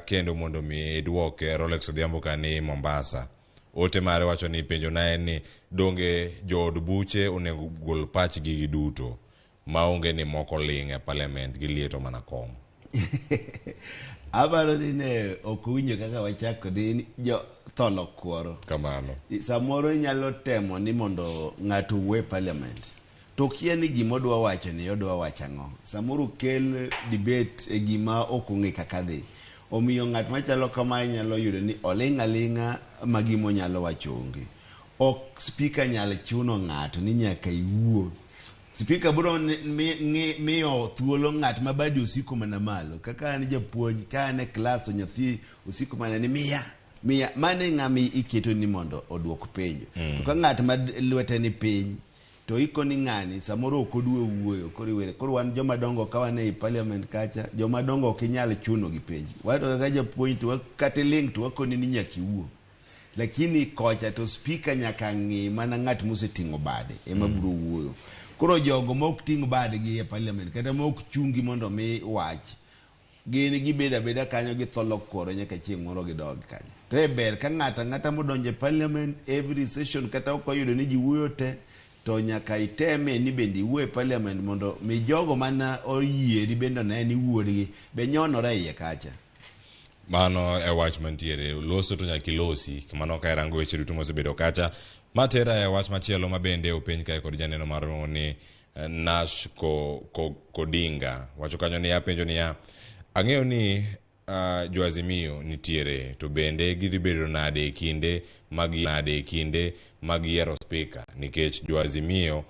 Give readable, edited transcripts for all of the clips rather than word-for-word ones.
kendo mondo mi duoke Rolex Odhiambo kani Mombasa. Ote mare wacho ni penjo na en ni donge jood buche onego gol pachgi giduto maonge ni moko ling e parliament gi lieto mana kom. Abaro ni ne okuwinjo kaka wachako ni jo tholo kuoro. Kamano. Samoro nyalo temo ni mondo ng'ato wuo parliament. To kia ni gima odwa wacho ni odwa wacho ang'o. Samoro kel debate e gima ok ong'e kaka dhi. Omiyo ng'at machalo kama nyalo yudo ni olinga linga magimo nyalo wacho onge. Ok speaker nyalo chuno ng'ato ni nyaka iwuo. Speaker bro miyo thuolo ng'at mabadi usiku mana malo. Kaka ni japuonj ka ne class o nyathi usiku mana ni miya mane ng'ami iketo ni mondo oduok penjo. To ka ng'at ma lwete ni piny to iko ni ng'ani samoro ok odua wuoyo koro wan joma dongo ka wan e parliament kacha joma dongo ok inyal chuno gi penjo. Wato kaka japuonj to kata link to wakoni ni nyaki wuo. Lakini kocha to speaker nyaka ng'i mana ng'at moseting'o bade ema biro wuoyo. Koro jogo mok ting' badgi e parliament kata mok chungi mondo mi wach gin gibeda beda kanyo gi tholo koro nyaka chieng' moro gidog kanyo. To ber ka ng'ata modonje parliament every session kata ok oyudo ni ji wuoyo te to nyaka iteme ni bende wuo e parliament mondo mi jogo mana oyieri bende ne ni wuodgi be nyonore iye kacha. Mano e wach mantiere loso to nyaka ilosi kamano ka rango weche duto mosebedo kacha. Matera e wach machielo mabende openy kae kod janeno mar ni Nash Kodinga wacho kanyo ni apenjo ni ang'eyo ni jo Azimio nitiere to bende gidhi bedo nade e kinde mag yiero speaker nikech jo Azimio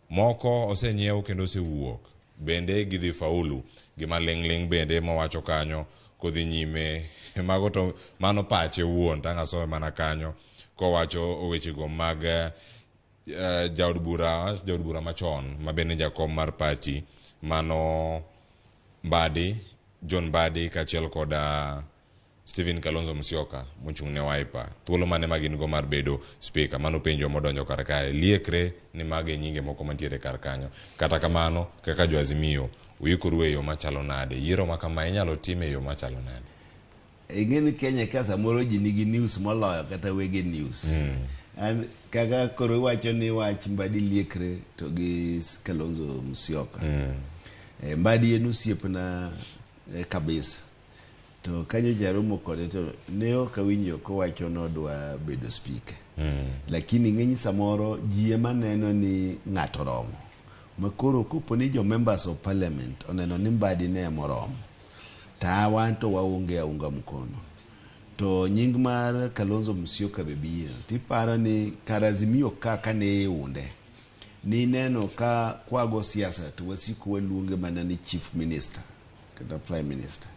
moko osenyiew kendo osewuok bende gidhi faulu gima ling bende mawacho kanyo kodhi nyime mago to mano pache wuon tangaso mana kanyo ko wacho weche go mag jaod bura machon mabende jakom mar party mano John Mbadi kachiel koda Stephen Kalonzo Musyoka mochung' ne Wiper thuolo mane magin go mar bedo speaker mano penjo modonjo kar kae liekre ni mage nyinge moko mantiere kar kanyo. Kata kamano kaka jo Azimio uikuru e yo machalo nade yiero makama inyalo time e yo machalo nade. Ingeni Kenya ka samoro ji nigi news moloyo kata wege news. And kaka koro wacho ni wach Mbadi liekre to gi Kalonzo Musyoka. Mbadi en osiepna kabisa. To kanyo jaromo kode to ne ok awinjo ko wacho no dwa bedo speaker. Lakini ng'eny samoro ji ema neno ni ng'ato romo. Makoro kupo ni jo members of parliament oneno ni Mbadi ne moromo. Ta wanto waunge aunga mkono. To nying mar Kalonzo Musyoka bebiro. Tiparo ni karazimio kaka ne unde. Ni neno ka kwago siasa to wasiku waluonge mana ni chief minister kata prime minister.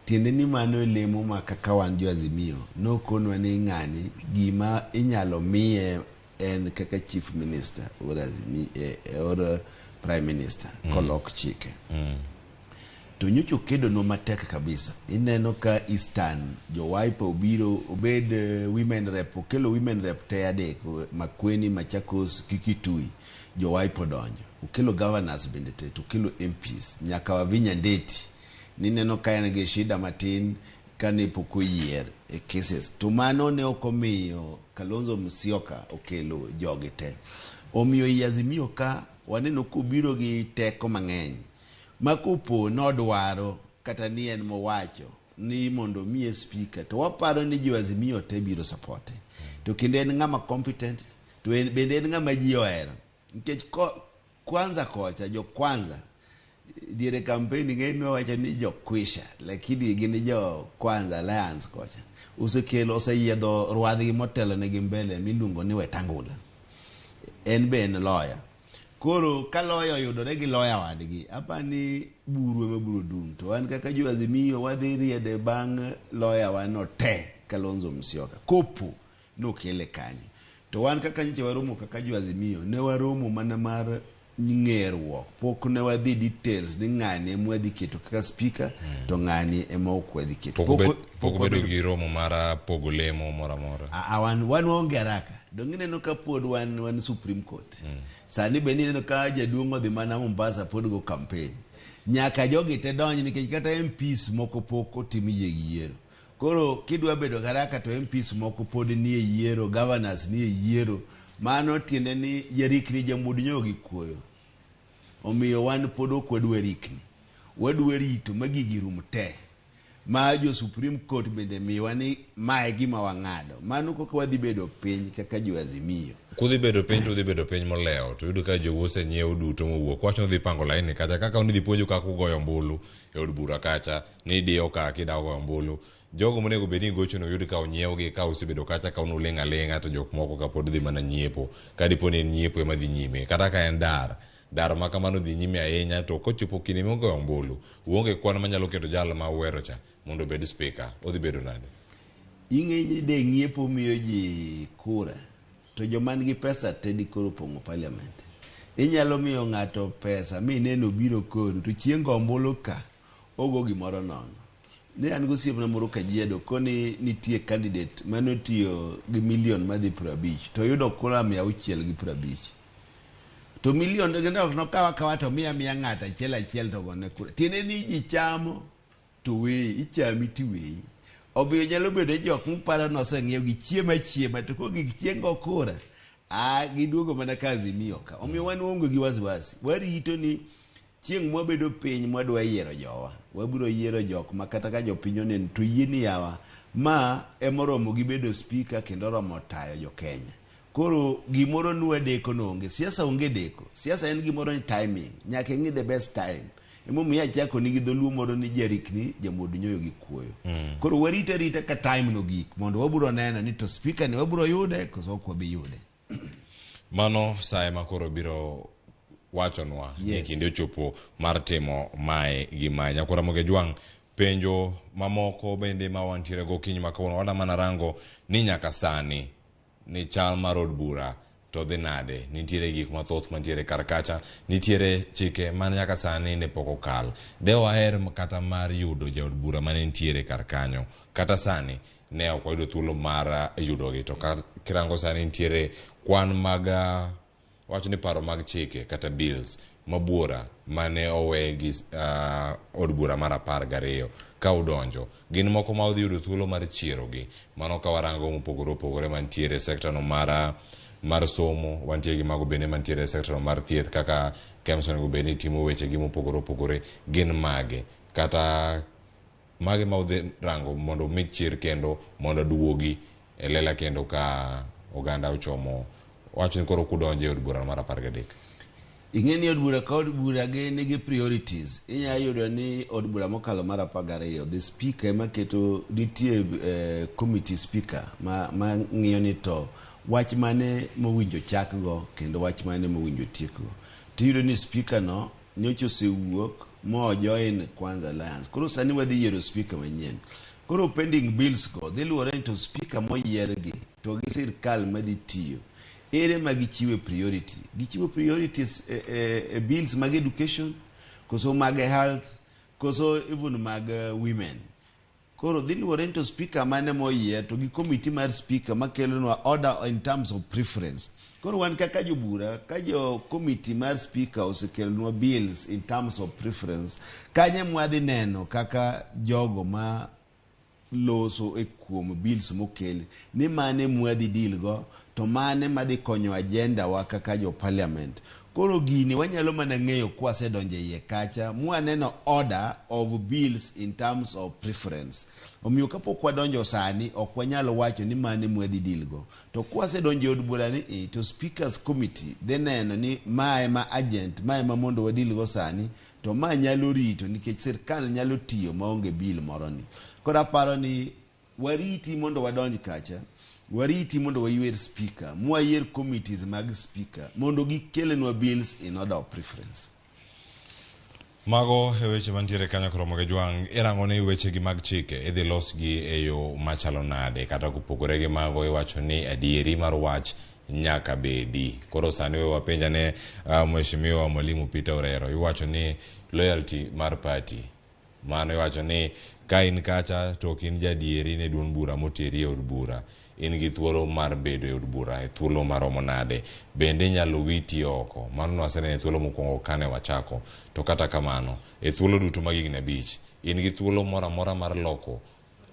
Tiende ni mano lemo ma kaka wan jo Azimio no konwa ni ng'ani gima inyalo miye en kaka chief minister or Azimio or prime minister kolok chike. To nyocho kedo no matek kabisa. Ineno ka Eastern jo Wiper obiro obed women rep okelo women rep te adek Makueni, Machakos, Kitui jo Wiper donjo. Okelo governors bende te to okelo MPs nyaka Wavinya Ndeti. Nineno ka en gi shida matin kane poko yier e cases. To mano ne okomiyo Kalonzo Musyoka okelo jogi te. Omiyo i Azimio ka waneno kubiro gi teko mang'eny. Makupo nodwaro kata ni en mowacho ni mondo miye speaker to waparo ni jo Azimio te biro support. To kinde en ng'ama competent to bende en ng'ama ji ohero. Nikech kwanza kocha jo kwanza diere campaign ng'eno wacho ni jo kwisha lakini gini jo kwanza alliance kocha usekelo oseyiedho rwadhi motelo ne gimbele miluongo ni Wetangula. En ben lawyer. Koro ka lawyer yudore gi lawyer wadgi apani buru ema buru dum to wan kaka jo Azimio wadhi riede bang' lawyer wano te Kalonzo Musyoka kopo no kele kanyo. To wan kaka nyiche waromo kaka jo Azimio ne waromo mana mar ng'eruok pok ne wadhi details ni ng'ani ema wadhi keto kaka speaker to ng'ani ema ok wadhi keto pok bedo gi romo mara pogo lemo mora wan onge haraka donge neno ka pod wan Supreme Court. Sani be neno ka jaduong' odhi mana Mombasa pod go campaign nyaka jogi te donj nikech kata MPs moko pok otim yiero. Koro kidwa bedo garaka to MPs moko pod nie yiero, governors nie yiero, mano tiende ni jarikni jamud nyogi kuoyo. Omiyo wan pod ok wadwa rikni, wadwa rito magigi rum te, ma jo Supreme Court bende miwa ni mae gima wang'ado. Mano koko wadhi bedo piny kaka jo Azimio. Kudhi bedo piny to udhi bedo piny moleo, to yudo ka jowuose nyiewo duto mowuok. Wacho ni dhi pango laini kacha, kaka unidhi puonjo kaka ugoyo ombulu e od bura kacha, ni diyo ka kida goyo ombulu. Jogo monego bedi gocho no yudo ka onyiewo gi ka usebedo kacha ka unu lenga lenga, to jok moko ka pod dhi mana nyiepo. Ka dipo ni nyiepo ema dhi nyime, kata ka en dar ma kamano dhi nyime ahinya, to kochopo kinde mogoyo ombulu, uonge kwan manyalo keto jalo ma uwero cha mondo bed speaker, odhi bedo nade? Ing'e de ng'iepo miyo ji kura, to joman gi pesa tedi koro pongo parliament. Inyalo miyo ng'ato pesa mi neno biro koru, to chieng' ombulu ka ogo gimoro nono. Ne an gosiepna moro Kajiado koni nitie candidate manotiyo gi milion madhi 50 to yudo kura 650. To milion no kawa to miya ng'ata achiel to gone kura. Tiene ni ji chamo to we ichami tiweyi. Obiyo nyalo bedo jok mparo noseng'iew gi chiema to ko gik chiengo kura giduogo mana kazi miyo ka. Omiyo wan onge gi wasiwasi. Warito ni chieng' mwabedo piny mwadwa yiero jowa, wabiro yiero jok ma kata ka jopiny onen to yieni yawa ma emoromo gi bedo speaker kendo romo tayo jo Kenya. Koro gimoro nwadeko nonge, siasa onge deko. Siasa en gimoro ni timing, nyaka ing'i the best time. Emomiyo achako nigi dholuo moro ni jarikni jamud nyoyo gi kuoyo. Koro warita ka time no gik mondo wabiro neno ni to speaker ni wabiro yude koso ok wabi yude. Mano sa ema koro biro wachonwa ni kinde ochopo mar timo mae gi mae. Nyakora Ramogi Jwang, penjo mamoko bende ma wantiere go kiny makawuono wada mana rango ni nyaka sani ni chal mar od bura to dhi nade. Nitiere gik mathoth mantiere kar kacha, nitiere chike man nyaka sani ne pok okal. De waher kata mar yudo jaod bura mane nitiere kar kanyo, kata sani ne ok wayudo thuolo mar yudogi. To kirango sani nitiere kwan mag wacho ni paro mag chike kata bills mabuora mane owe gi od bura mar 12 ka udonjo. Gin moko ma udhi yudo thuolo mar chiero gi. Mano ka warango mopogore opogore mantiere sekta no mar somo, wantie gi mago bende mantiere sekta no mar thieth kaka Kemson go bende timo weche gi mopogore opogore. Gin mage kata mage ma udhi rango mondo mi chier kendo mondo duogi e lela kendo ka oganda ochomo wacho ni koro kudonje od bura mar 13. Ing'e ni od bura ka od bura ge nigi priorities. Inya yudo ni od bura mokalo mar 12 the speaker ema keto nitie committee speaker ma ng'iyo ni to wach mane mowinjo chakgo kendo wach mane mowinjo tiekgo. Tiyudo ni speaker no nyocha osewuok mo join Kwanza Alliance. Koro sani wadhi yiero speaker manyien. Koro pending bills go dhi luwore ni to speaker moyiergi to gi sirkal madhi tiyo ere ma gichiwe priority. Gichiwo priorities bills mag education, koso mag health, koso even mag women. Koro dhi luwore to speaker mane moyier to gi committee mar speaker makelo nwa order in terms of preference. Koro wan kaka jobura, ka jo committee mar speaker osekelo nwa bills in terms of preference, kanye mwadhi neno kaka jogo ma loso e kuom bills mokele ni mane mwadhi deal go to mane madhi konyo agenda wa kaka jo parliament. Koro gini wanyalo mana ng'eyo kwa se donje iye kacha mwaneno order of bills in terms of preference. Omiyo kapok wadonjo sani ok wanyalo wacho ni mane mwadhi deal go. To kwa se donje od bura ni to speakers committee dhi neno ni mae ma agent, mae ma mondo wadil go sani, to ma nyalo rito nikech sirkal nyalo tiyo maonge bill moro ni. Koro aparo ni wariti mondo wadonj kacha, wariti mondo waywer speaker, mwayier committees mag speaker mondo gikelenwa bills in order of preference. Mago e weche mantiere kanyo koro Ramogi Jwang. Irango ni weche gi mag chike idhi los gi e yo machalo nade kata kupogore gi mago iwacho ni adieri mar wach nyaka bedi. Koro sani we wapenja ne mheshimiwa Mwalimu Peter Orero iwacho ni loyalty mar party mano iwacho ni ka in kacha to kin jadieri ne duond bura moteri e od bura, in gi thuolo mar bedo e od bura e thuolo maromo nade, bende nyalo witi oko. Mano nwasenene thuolo mokwongo kane wachako, to kata kamano e thuolo duto mag higni 5 in gi thuolo moro amora mar loko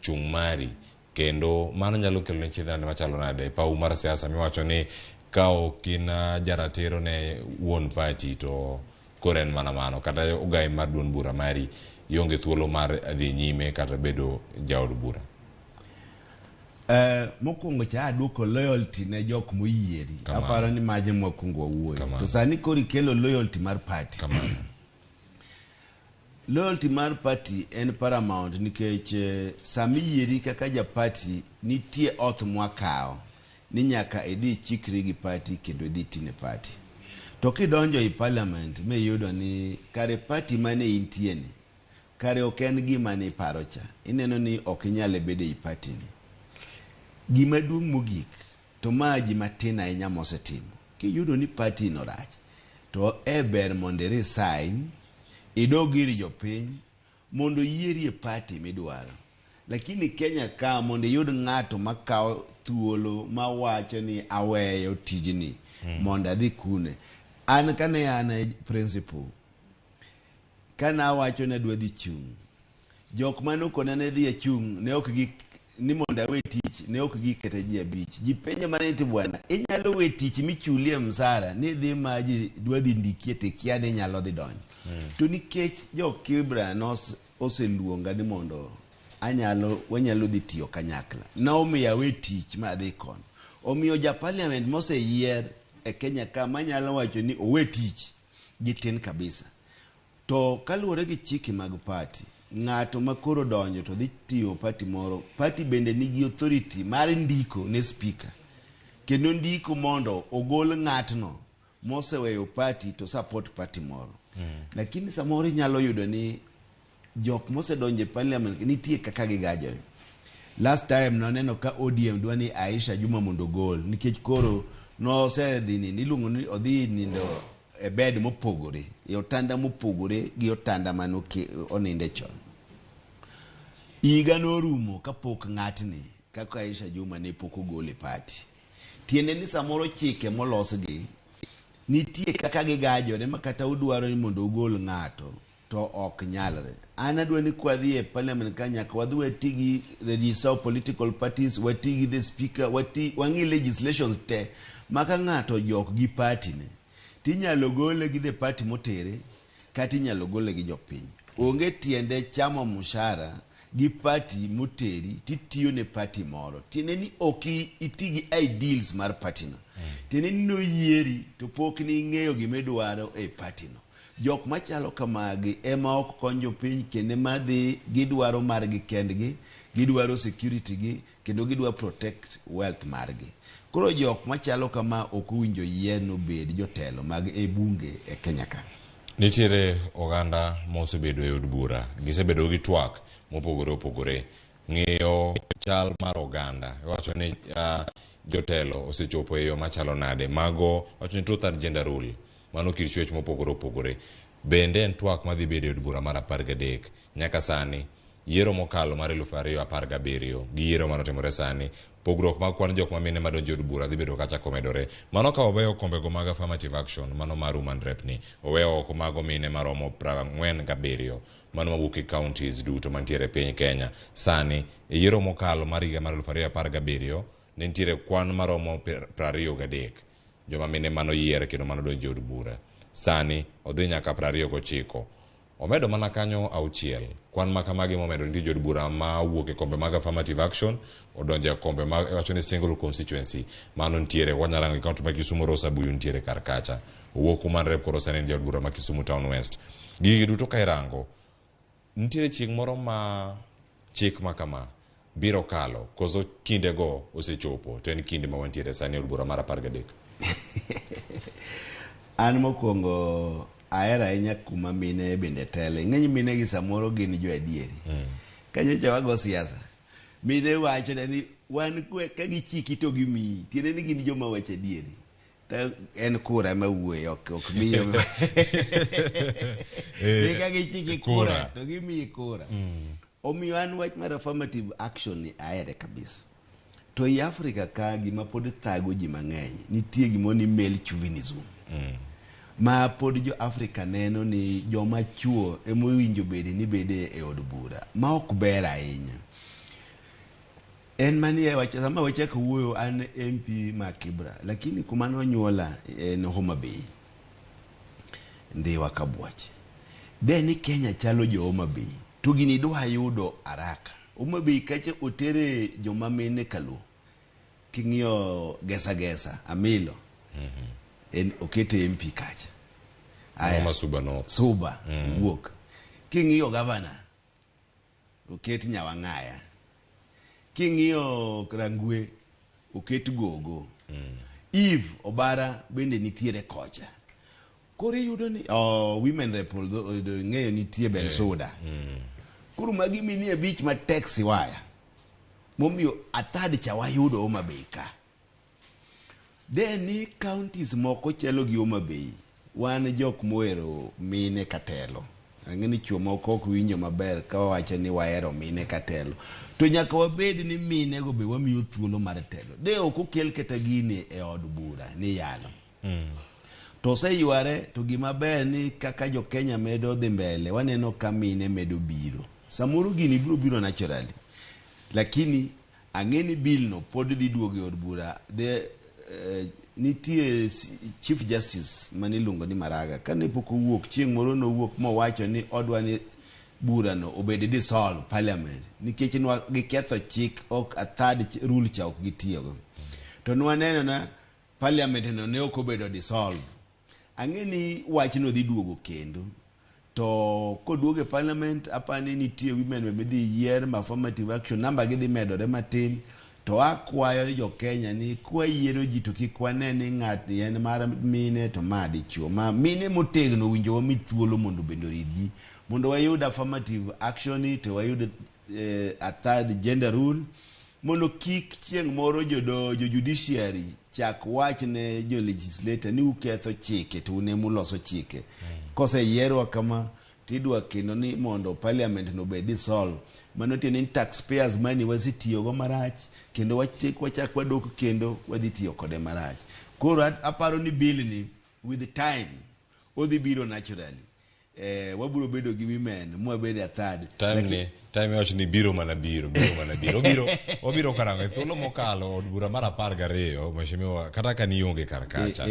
chung' mari, kendo mano nyalo kelo ne chenro machalo nade pau mar siasa miwacho ni ka ok in jaratiro ne wuon party to koren mana mano, kata ogai mar duond bura mari ionge thuolo mar dhi nyime kata bedo jaod bura. Mokwongo cha aduoko loyalty ne jok moyieri. Aparo ni maje mokwongo wuoyo. To sani kori kelo loyalty mar party. Loyalty mar party en paramount nikech sami yieri kaka ja party nitie oth mwakao ni nyaka idhi chikri gi party kendo idhi tine party. To kidonjo i parliament me yudo ni kare party mane intie ni kare ok en gima ni paro cha. Ineno ni ok inyale bedo i party ni. Gima duong' mogik to maji matin ahinya mosetimo. Kiyudo ni party no rach to ber mondo resign, idogiri jopiny mondo yieri e party midwaro. Lakini Kenya ka mondo yud ng'ato makao thuolo mawacho ni aweyo tijni mondo adhi kune. An kane an principal kana awacho na dwa dhi chung', jok manokona ne dhi chung' ne ok gi ni mondo awe tich, ne ok gi kata ji 5. Ji penjo mane ti bwana, inyalo we tich michulie msara ni dhi maji dwa dhi ndikie te kia ni nyalo dhi donjo. To nikech jok Kibra oseluonga ni mondo wanyalo dhi tiyo kanyakla, naomiyo awe tich ma adhi kono. Omiyo ja parliament moseyier e Kenya ka manyalo wacho ni owe tich gitin kabisa. To kaluwore gi chike mag party, ng'ato makoro donjo to dhi tiyo party moro, party bende nigi authority mar ndiko ne speaker, kendo ndiko mondo ogol ng'atno moseweyo party to support party moro. Lakini samoro nyalo yudo ni jok mosedonje parliament nitie kaka gigajore. Last time noneno ka ODM dwa ni Aisha Juma mondo gol nikech koro no sedhi ni niluongo ni odhi nindo e bed mopogore, e otanda mopogore gi otanda mano oninde chon. Iga norumo kapok ng'atni kaka Aisha Juma ne pok ogole party. Tiende ni samoro chike molosgi nitie kaka gigajore makata udwaro ni mondo ogol ng'ato to ok nyalre. An adwa ni kwadhi e parliament kanya ka wadhi watigi the register of political parties, watigi the speaker, wangi legislations te maka ng'ato jok gi party ne tinyalo gole gi the party motere kati nyalo gole gi jopiny. Onge tiende chamo mushara gi party moteri titiyo ne party moro. Tiende ni oki itigi ideals mar party no. Tiende ni no yieri to pok ni ing'eyo gimedwaro e party no. Jok machalo kamagi ema ok konyo piny kende madhi gidwaro margi kendgi, gidwaro security gi, kendo gidwaro protect wealth margi. Koro jok machalo kama ok winjo yieno bed jotelo mag e bunge e Kenya ka. Nitiere oganda mosebedo e od bura, gisebedo gi twak mopogore opogore. Ng'iyo chal mar oganda, wacho ni jotelo osechopo e yo machalo nade, mago wacho ni truth and gender rule, mano kir chwech mopogore opogore. Bende en twak madhi bedo e od bura mar 13 nyaka sani. Yiero mokalo mar 2017 gi yiero manotimore sani, pogruok mag kwan jok mamine madonjo od bura dhi bedo kacha komedore. Mano ka oweyo kombego mag affirmative action, mano mar woman rep ni, oweyo oko mago mine maromo 47, mano mawuok e counties duto mantiere piny Kenya. Sani e yiero mokalo mar higa mar 2017 ne nitiere kwan maromo 23 joma mine mano yiere kendo mano donjo od bura. Sani odhi nyaka 29. Omedo mana kanyo 6. Kwan makamagi momedo ndi jod bura ma wuok e kombe mag affirmative action odonje kombe mag wacho ni single constituency, mano ntiere wanyala ngi county ma Kisumu Rosa Buyu ntiere karkacha. Wuok man rep koro sani jod bura ma Kisumu Town West. Gigi duto ka irango ntiere chieng' moro ma chik makama biro kalo kozo kinde go osechopo to en kinde ma wantiere sani od bura mar 13. An mokwongo aera ahinya kuma mine bende tele. Ng'eny mine gi samoro gin jo adieri. Kanyo jawago siasa. Mine wacho ni wan ka gichiki to gimiyi. Tiende ni gin joma wacho adieri. en kura ma wuoye ok miyo ka gichiki kura to gimiyi kura. Omiyo an wach mar affirmative action ni ahere kabisa. To i Afrika ka gima pod thago ji mang'eny nitie gimo ni male chauvinism. Ma pod jo Afrika neno ni joma chuo emowinjo bede e od bura ma ok ber ahinya. En manie wacha sama wachako wuoyo an MP ma Kibra, lakini kuma nonyuola en Homa Bay. Ndiwa Kabwach. De ni Kenya chalo jo Homa Bay. To gini dwa yudo haraka. Homa Bay kache otere joma mine kalu. King'iyo gesa Amilo. En okete MP kacha. Aya Suba North. Suba wuok. King'iyo governor oket Nyawang'aya. King'iyo Rangwe oket Gogo. Eve Obara bende nitiere kocha. Koro yudo ni women rep ng'eyo nitie Bensuda. Koro magi minie beach ma taxi waya. Momiyo athad cha wayudo Homa Bay ka. Ni counties moko chalo gi Homa Bay. Wan jok moero mine katelo. Ang'eni chuo moko ok winjo maber ka wacho ni wahero mine katelo. To nyaka wabed ni mine go be wamiyo thuolo mar telo. De ok okel kata gini e od bura ni yalo. To seyuare to gima ber ni kaka jo Kenya medo dhi mbele waneno ka mine medo biro. Samoro gini biro naturally. Lakini ang'eni bill no pod dhi duogo e od bura. Nitie Chief Justice maniluongo ni Maraga kane pok owuok chieng' moro nowuok mowacho ni odwa ni bura no obed dissolve parliament nikech giketho chik ok a third rule cha ok gitiyogo. To nwaneno na parliament no ne ok obedo dissolve. Ang'eni wach no dhi duogo kendo. To koduogo e parliament apani nitie women be dhi yier ma affirmative action number gi dhi medore matin. To akwayo ni jo Kenya ni kwa yiero ji to kik wane ni ng'at yen mar mine to ma dichuo. Ma mine motegno winjo wami thuolo mondo bendo ridgi. Mondo wayud affirmative action to wayud a third gender rule. Mondo kik chieng' moro jo judiciary chak wach ne jo legislator ni uketho chike to une muloso chike. Kose yiero kama tidwa kendo ni mondo parliament no be dissolve. Mano tiene ni taxpayers money wasitiyo go marach kendo wachak wadok kendo wadhi tiyo kode marach. Koro aparo ni bill ni with the time odhi biro naturally. Waburo bedo gi women mwa bedo a third time wacho ni biro mana biro obiro karang'o thuolo mokalo od bura mar 12 mheshimiwa kata ka nionge kar kacha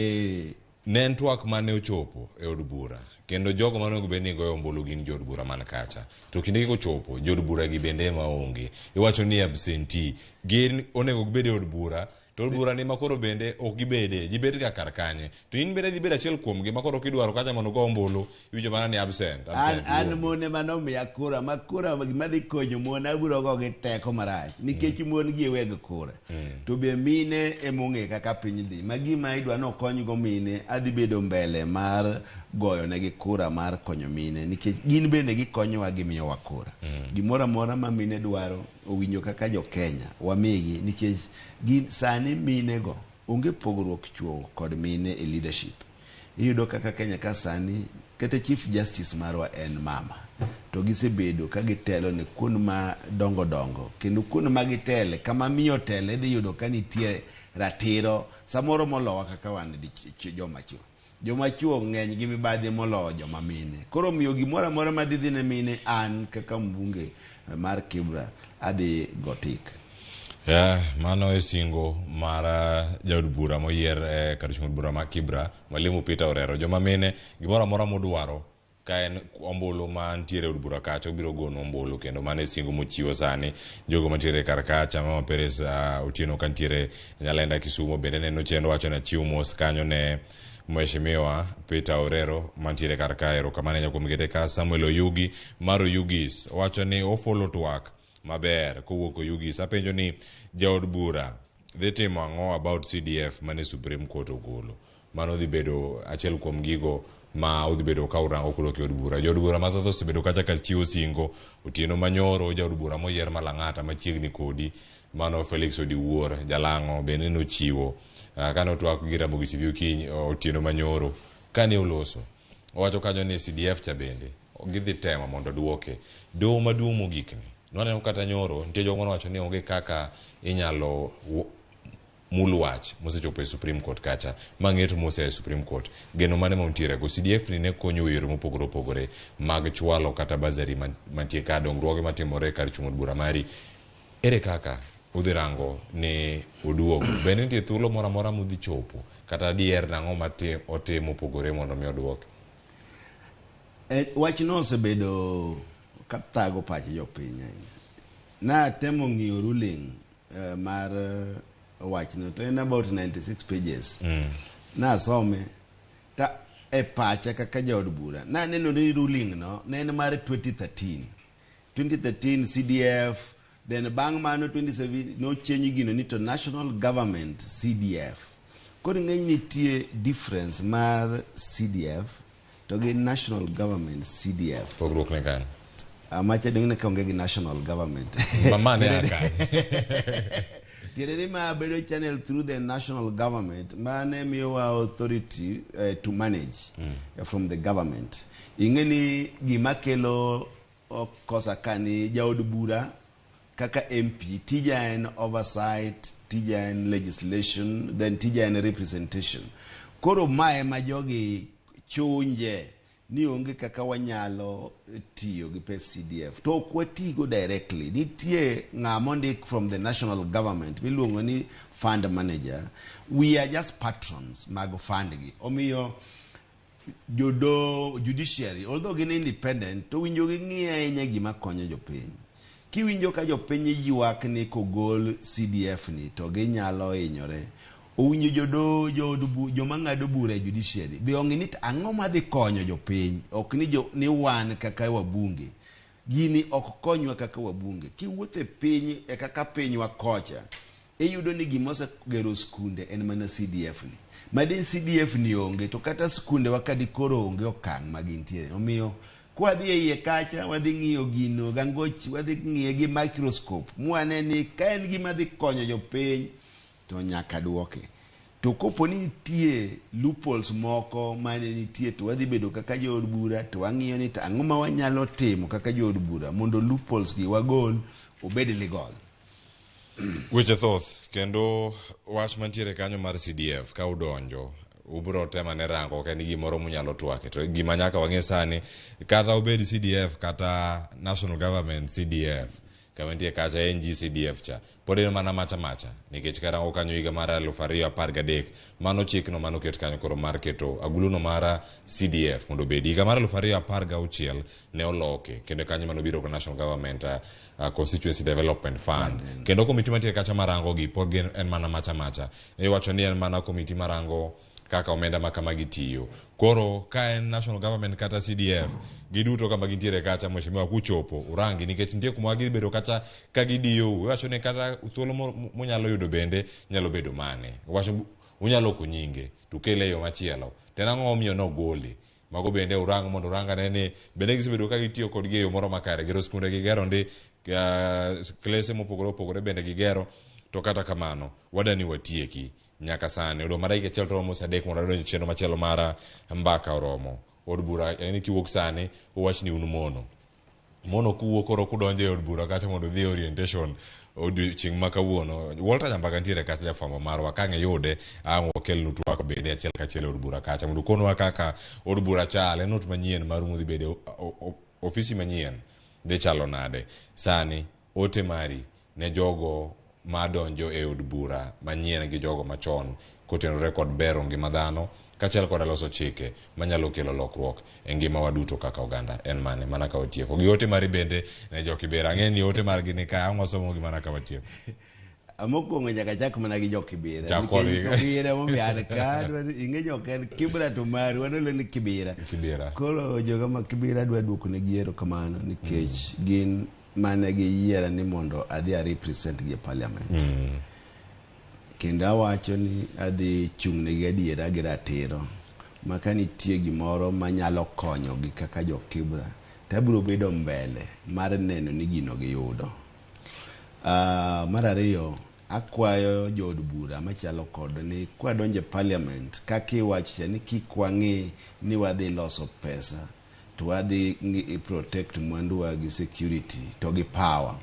ne en twak mane ochopo e od bura kendo jogo manogo bende goyo ombulu gin jod bura man kacha to kinde ko chopo jod bura gi bende maonge iwacho ni absentee gin onego gibede od bura to od bura ni makoro bende ok gibede gibed ga kar kanye to in bende dhi bedo achiel kuom gi makoro kidwaro kacha mondo go ombulu iwinjo mana ni absent an mone manomiya kura makura gima dhi konyo mon abiro go gi teko marach nikech mon gi weg kura to be mine emong'e kaka piny dhi magima idwa no kony go mine adhi bedo mbele mar goyo negi kura mar konyo mine nikech gin bende gikonyowa gimiyowa kura. Gimoro amora ma mine dwaro owinjo kaka jo Kenya wamigi nikech gin sani mine go onge pogruok chuo kod mine e leadership. Iyudo kaka Kenya ka sani kata Chief Justice marwa en mama to gisebedo ka gitelo ne kuon ma dongo kendo kuon ma gitele kama miyo tele dhi yudo ka nitie ratiro samoro molowa kaka wan joma chuo ng'eny gi mibadhi moloyo joma mine. Koro miyo gimoro amora ma dhi ne mine an kaka mbunge mar Kibra adhi gotik. Mano e singo mara jaod bura moyier kar chung bura ma Kibra Mwalimu Peter Orero. Joma mine gimoro amora modwaro ka en ombulu mantiere od bura kacha obiro gono ombulu kendo mane singo mochiwo sani jogo mantiere kar kacha Mama Peres Otieno kantiere Nyalenda Kisumo bende neno chendo wacho na chiwo mos kanyo ne Mheshimiwa Peter Orero mantiere kar kaero kamane nyako migete ka Samuel Oyugi Maro Yugis wacho ni ofolo twak maber kowuok Oyugis. Apenjo ni jaod bura dhi timo ang'o about CDF mane Supreme Court ogolo. Mano dhi bedo achiel kuom gigo ma udhi bedo ka urango kudo ki od bura. Jo od bura mathoth osebedo kacha ka chiwo singo otieno manyoro ja od bura moyier malang'ata machiegni kodi mano Felix Odiwuor Jalango bende nochiwo kane otwak gi Ramogi TV Okinyi otieno manyoro kane oloso owacho kanyo ni CDF cha bende gidhi temo mondo duoke doho maduong' mogikni noneno kata nyoro nitie jogo nowacho ni onge kaka inyalo mul wach mosechopo e Supreme Court kacha mang'eto mose e Supreme Court geno mane montiere go CDF ni ne konyo yore mopogore opogore mag chwalo kata bazari mantie ka dongruoge matimore kar chung' od bura mari ere kaka udhi rango ne oduogo bende nitie thuolo moro amora mudhi chopo kata dier nang'o otimo opogore mondo mi oduoke. Wach no osebedo ka thago pach jopiny na temo ng'iyo ruling mar wach no to en about 96 pages na some ta e pacha kaka jaod bura na neno ni ruling no ne en mar 2013 CDF then bang mano 27 no change gino ni to national government CDF koro ng'eny nitie difference mar CDF to gi national government CDF pogruok ne kan amacha ding'ne ka onge gi national government mamane aka tiene ma bedo channel through the national government mane miwa authority to manage from the government ingeni gima kelo kosa kani jaod bura kaka MP tija en oversight tija en legislation then tija en representation koro mae ma jogi chunje ni onge kaka wanyalo tiyo gi pes CDF to kwatigo directly nitie ng'amo ndik from the national government miluongo ni fund manager we are just patrons mag fund gi omiyo judiciary although gin independent to winjo gi ng'iyo ahinya gima konyo jopiny kiwinjo ka jopiny ywak ni kogol CDF ni to ginyalo hinyore owinjo joma ng'ado bura e judiciary be onge ni ang'o madhi konyo jopiny ok ni wan kaka wabunge gini ok konywa kaka wabunge kiwuothe piny e kaka pinywa kocha iyudo ni gimosegero skunde en mana CDF ni madin CDF ni onge to kata skunde wakadi koro onge okang' magintiere omiyo kwadhi e iye kacha wadhi ng'iyo gino gangochi wadhi ng'iye gi microscope mwane ni ka en gima dhi konyo jopiny to nyaka duoke to kopo ni nitie loopholes moko mane nitie to wadhi bedo kaka jood bura to wang'iyo ni ang'o ma wanyalo timo kaka jood bura mondo loopholes gi wagol obed legal. Weche thoth kendo wach mantiere kanyo mar CDF ka udonjo ubro tema ne rango ka ni gimoro munyalo twake to gima nyaka wang'e sani kata obed CDF kata national government CDF kamantie kacha NG CDF cha pod en mana macha nikech karango kanyo higa mar 2013 mano chikno mano ket kanyo koro mar keto aguluno mara CDF mondo bedi higa mar 2016 ne oloke kendo kanyo mano biro ko national government constituency development fund kendo komiti mantie kacha marango gi pod en mana macha e wacho ni en mana komiti marango kaka omenda makama gitiyo koro ka en national government kata CDF giduto kama gintiere kacha mheshimiwa kuchopo urangi nikech nitie kuma gibedo kacha ka gidiyo wacho ni kata thuolo munyalo yudo bende nyalo bedo mane wacho unyalo kunyinge tukele yo machielo tena ng'omiyo no gole mago bende urang mondo uranga ne bende gisebedo ka gitiyo kod geyo moro makare gero skunde gigero ndi klese mopogore bende gigero to kata kamano wadani watieki nyaka sane odo mara ike chelto romo sadek mondo adonjo cheno machielo mara mbaka oromo od bura yani kiwuok sane owach ni un mono kuwuok koro kudonjo e od bura kata mondo dhi orientation odiochieng' ma kawuono Walter Nyambaga ntiere kata jafwambo marwa kang'e yude ang' wakelnu twak bende achiel kachiel od bura kacha mondo konwa kaka od bura chal en ot manyien mar mudhi bede ofisi manyien dhi chalo nade sani ote mari ne jogo madonjo e od bura manyien gi jogo machon kotenore kod bero ngima dhano kachiel kod loso chike manyalo kelo lokruok e ngima waduto kaka oganda en mane mana ka watieko gi ote mari bende ne jokibera ng'e ni ote margi ni ka ang'o somo gi mana ka watieko amokwongo nyaka chak mana gi jokibera kibera momian ka ing'e joken kibra to mari wadolo ni kibera koro joga ma kibera dwa duoko ne giero kamano nikech gin mane gi yiera ni mondo adhi a represent gi parliament kendo awacho ni adhi chung' ne gi adiera gi ratiro maka nitie gimoro manyalo konyogi kaka jo Kibra, tabiro bedo mbele mar neno ni gino giyudo. Mar ariyo, akwayo jood bura machalo kod ni kwadonje parliament kakiwacho ni kikwang'i ni wadhi loso pesa to wadhi protect mwandu wa gi security to gi power,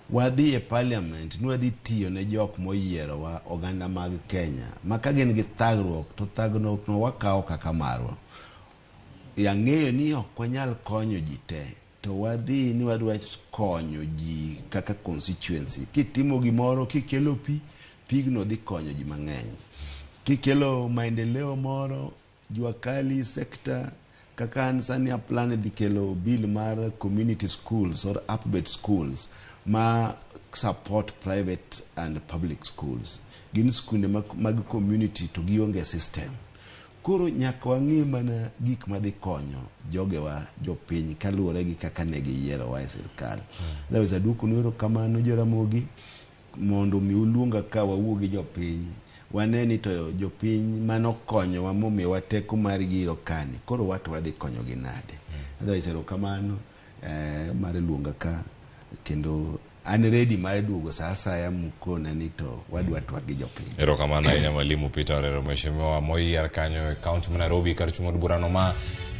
wadhi e parliament ni wadhi tiyo ne jok moyiero wa oganda mag Kenya maka gin gi thagruok to thagruok no wakawo kaka marwa. Yang'eyo ni ok wanyal konyo ji te, to wadhi ni wadwa konyo ji kaka constituency. Kitimo gimoro, kikelo pigno dhi konyo ji mang'eny. Kikelo maendeleo moro, jua kali sekta kaka ansani plan dhi kelo bill mar community schools or upbet schools ma support private and public schools. Gin skunde mag community to gionge system. Koro nyaka wang'i mana gik madhi konyo jogewa jopiny kaluwore gi kaka ne giyiero wa e sirkal. Dawes aduku nwero kamano jo Ramogi mondo mi uluonga ka wawuo gi jopiny. Waneni to jopiny mano konyo wa momiwa teko mar giro kani. Koro watu wadhi konyo gi nade. Dawes kamano mar luonga ka kendo an ready mar duogo saa asaya mukona ni to wadwa twak gi jopiny. Erokamano ahinya Mwalimu Peter Orero, mheshimiwa moyier kanyo e kaunti ma Nairobi kar chung'od burano ma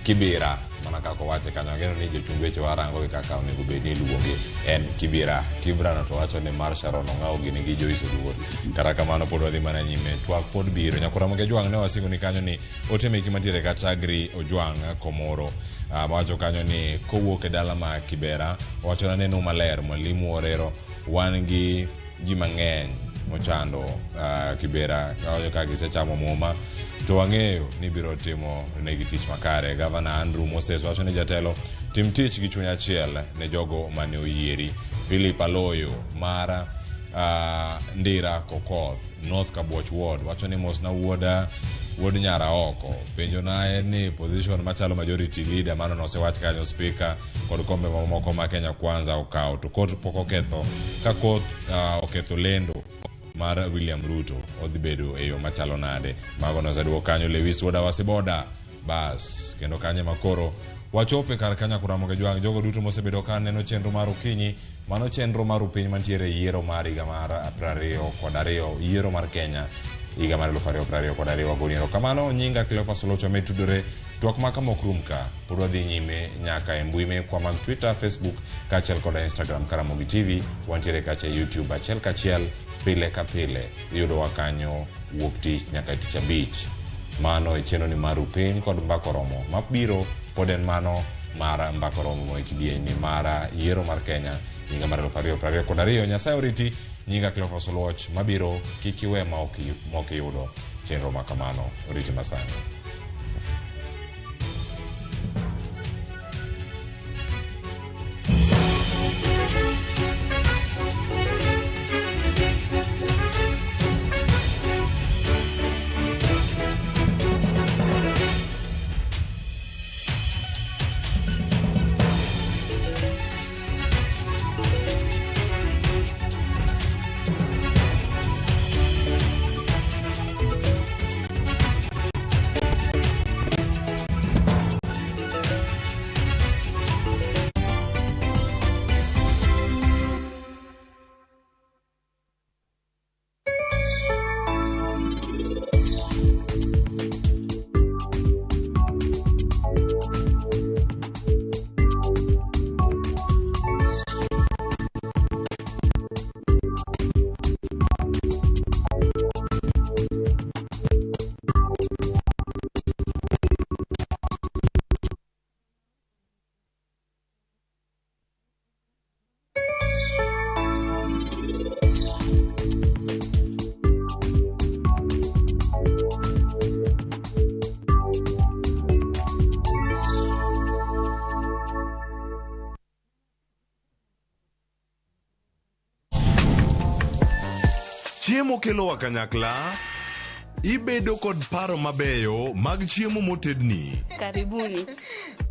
Kibera. Mana kako wache kanyo, ageno ni jochung weche warango kaka onego bed ni iluonge en Kibera. Kibera no to wacho ni mar Sharon Ong'aw gini gi Joyce Oluor. Kata kamano pod wadhi mana nyime, twak pod biro. Nyakora Ramogi Ojwang' ne wasingo ni kanyo ni ote meki mantiere ka Chagri Ojwang' Komoro. Wacho kanyo ni kowuok e dala ma Kibera, wacho na neno maler Mwalimu Orero wan gi ji mang'eny mochando Kibera ka gisechamo muma to wang'eyo ni biro timo negi tich makare. Gavana Andrew Moses wacho ni jatelo tim tich gi chuny achiel ne jogo mane oyieri. Philip Aloyo mar Ndira Kokoth North Kabuoch Ward wacho ni mos na wuod nyara oko penjo na ni position machalo majority leader mano no se wach kanyo speaker kod kombe mamoko ma Kenya Kwanza okawo to kot poko ketho ka kot oketho lendo mar William Ruto odhi bedo e yo machalo nade. Mago no zaduo kanyo Lewis Woda Wasiboda bas kendo kanye makoro wachope kar kanya Ramogi Ojwang' jogo duto mosebedo ka neno chenro mar okinyi mano chenro mar piny mantiere yiero mar higa mar 2022 yiero mar Kenya higa mar 2022 wagoniero kamano nyinga Cleophas Olocho metudore twak maka mokrumka pod wadhi nyime nyaka e mbui mekwa mag Twitter, Facebook kaachiel kod Instagram Ramogi TV. Wantiere kacha YouTube achiel kachiel pile ka pile yudo wakanyo wuok tich nyaka tich abich. Mano e chenro ni mar piny kod mbako romo mabiro pod en mano mar mbako romo e kidieny mar yiero mar Kenya higa mar 2022. Nyasaye oriti. Nyinga Cleophas Oloch mabiro kikiwe ma ok yudo chenro makamano. Oriti masani. Chiemo kelo wakanyakla, ibedo kod paro mabeyo mag chiemo motedni. Karibuni.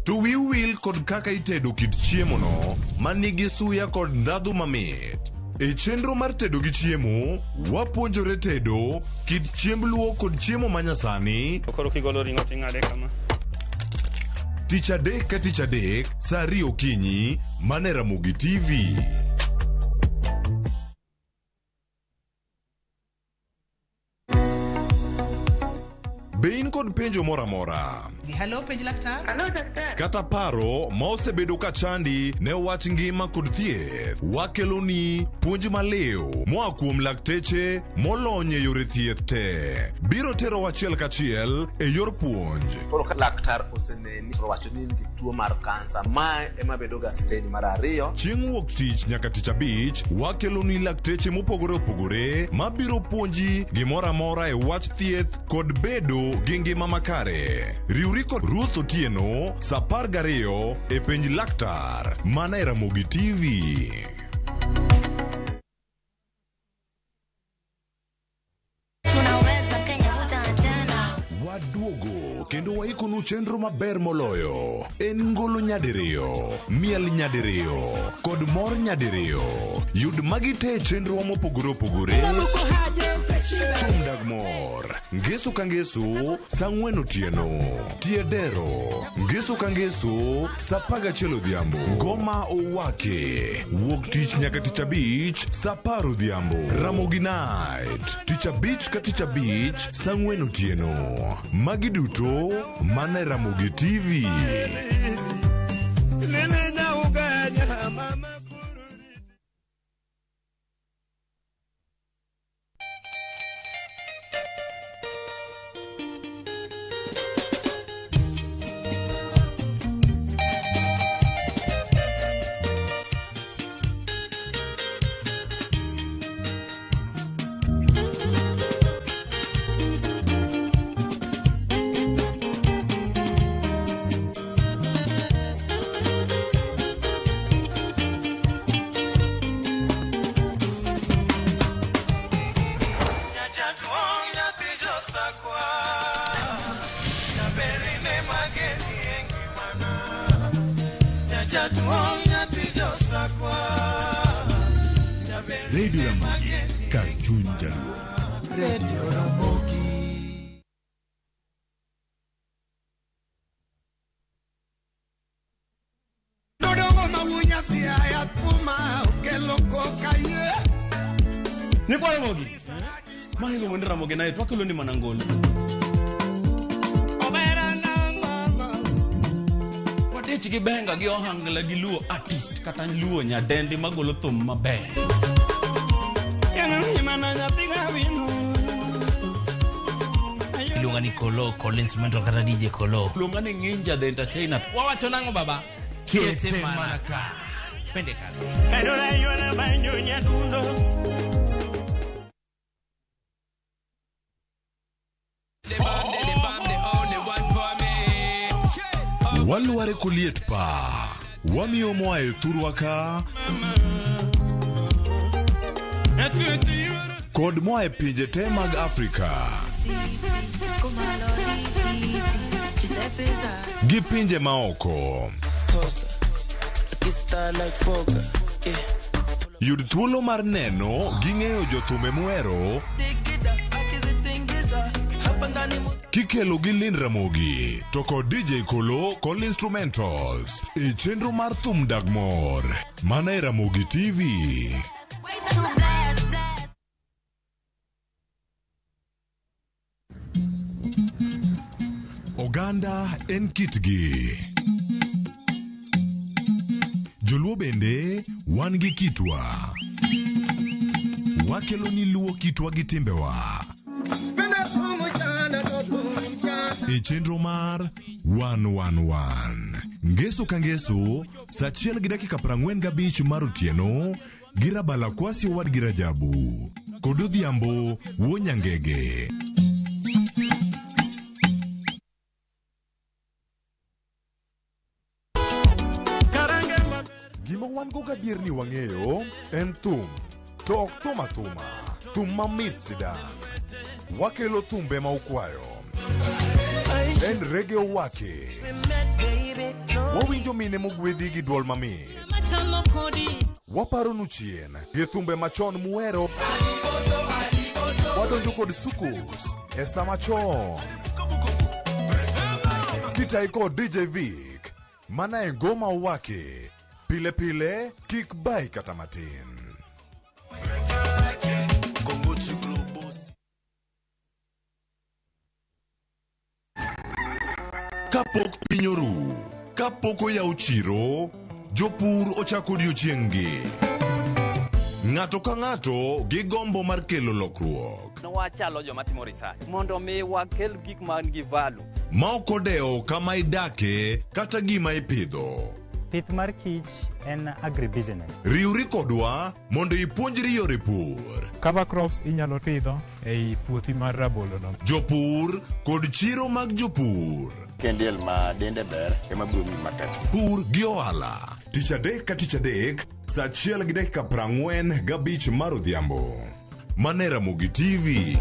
To will kod kaka itedo kit chiemo no manigi suya kod ndhadhu mamit. E chenro mar tedo gi chiemo, wapuonjore tedo kit chiemb luo kod chiemo manyasani. Koro kigolo ring'o ting'ade kama. Tich adek ka tich adek, saa 2 okinyi, mane Ramogi TV. Be in kod penjo mora mora? Hello, penj laktar. Hello, daktar. Kata paro ma osebedo ka chandi ne wach ngima kod thieth, wakeloni puonj maliw moa kuom lakteche molony e yore thieth te. Biro tero wachiel kachiel e yor puonj. Koro laktar oseneni wacho ni nigi tuo mar kansa, ma ema bedo ga stage mar 2. Chieng' wuok tich nyaka tich abich, wakeloni lakteche mopogore opogore ma biro puonji gimora mora e wach thieth kod bedo gi ngima makare. Riwri kod Ruth Otieno, saa 12 e penj laktar, mana e Ramogi TV. Waduogo kendo waikonu chenro maber moloyo. En ngolo nyadiriyo, miel nyadiriyo kod mor nyadiriyo. Yud magi te chenro mopogore opogore. Thum dag mor, ngeso ka ngeso, saa 4 otieno. Tiedero, ngeso ka ngeso, saa 11 odhiambo. Ngoma owake, wuok tich nyaka tich abich, saa 10 odhiambo. Ramogi Night, tich abich ka tich abich, saa 4 otieno. Magi duto mana Ramogi TV. Radio Ramogi, kar chuny jaluo. Radio Ramogi. Ni kwa Ramogi. Mahilo mwende Ramogi na yetu wakilo ni manangolo. Wadechi kibenga gi ohangla gi luo artist kata luo nyadendi magolo thum maber. Ilunga ni Kolo, Kolo instrumental kata DJ Kolo. Ilunga ni Ninja the Entertainer. Wawacho nango baba? Kete manaka. Twende kazi. Waluare kuliet pa, wamiyo moa e thurwaka, kod moa e pinje te mag Afrika, gi pinje maoko. Yud thuolo mar neno gi ng'eyo jothume muero kikelo gi Lin Ramogi to kod DJ Kolo kod instrumentals e chenro mar thum dag mor mana e Ramogi TV. Oganda en kitgi, joluo bende wan gi kitwa. Wakelo ni luo kitwa gi timbewa e chenro mar 111. Ngeso ka ngeso, saa 1:45 mar otieno, girabala kwasi wad girajabu. Kod odhiambo wonyangege. Gima wan go gadier ni wang'eyo en thum, to ok thum athuma, thum mamit sidan. Wakelo thumbe ma ukwayo, en rege owake. Wawinjo mine mogwedhi gi duol mamit, Waparo nuchien, githumbe machon muero. Wadonjo kod sukus, esa machon. Kitai kod DJ Vic, mana e ngoma wake. Pile pile, kik bai kata matin. Kapok pinyoru, kapok oyaw chiro, jopur ochako odiochieng'gi. Ng'ato ka ng'ato gi gombo mar kelo lokruok. Wachalo joma timo research mondo mi wakel gik man gi value. Ma ok odewo kama idake kata gima ipidho. Pith mar kich en agribusiness. Riwri kodwa mondo ipuonjri yore pur. Cover crops inyalo pidho ei puothi mar rabolo no. Jopur kod chiro mag jopur. Kendiel ma dende ber ema biro mi market. Pur gi ohala. Tich adek ka tich adek, saa 1:45 mar odhiambo. Mane Ramogi TV.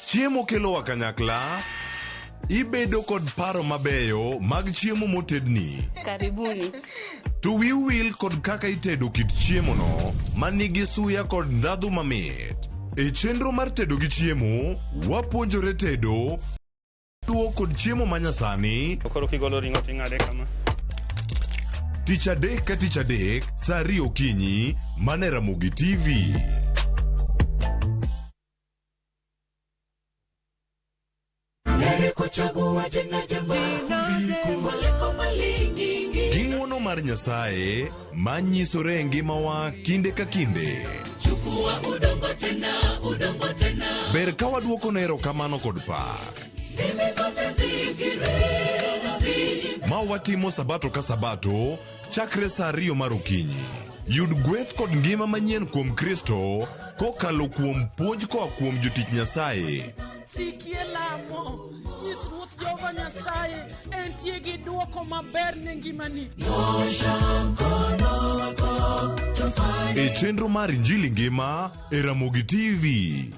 Chiemo kelo kanyakla. Ibedo kod paro mabeyo mag chiemo motedni. Karibuni. To will kod kaka itedo kit chiemo no manigi suya kod ndhadhu mamit. E chenro mar tedo gi chiemo, wapuonjore tedo duo kod chiemo manyasani. Koro kigolo ring'o ting'ade kama. Tich adek ka tich adek, saa 2 okinyi, mane Ramogi TV. Ging'wono mar Nyasaye manyisore e ngimawa kinde ka kinde. Ber ka waduoko ne erokamano kod pak. Ma watimo sabato ka sabato chakre saa 2 mar okinyi. Yud gweth kod ngima manyien kuom Kristo kokalo kuom puonj koa kuom jotich Nyasaye. Sikie lamo, nyis Ruoth Jehova Nyasaye entie gi duoko maber ne ngimani. E chenro mar Injili ngima e Ramogi TV.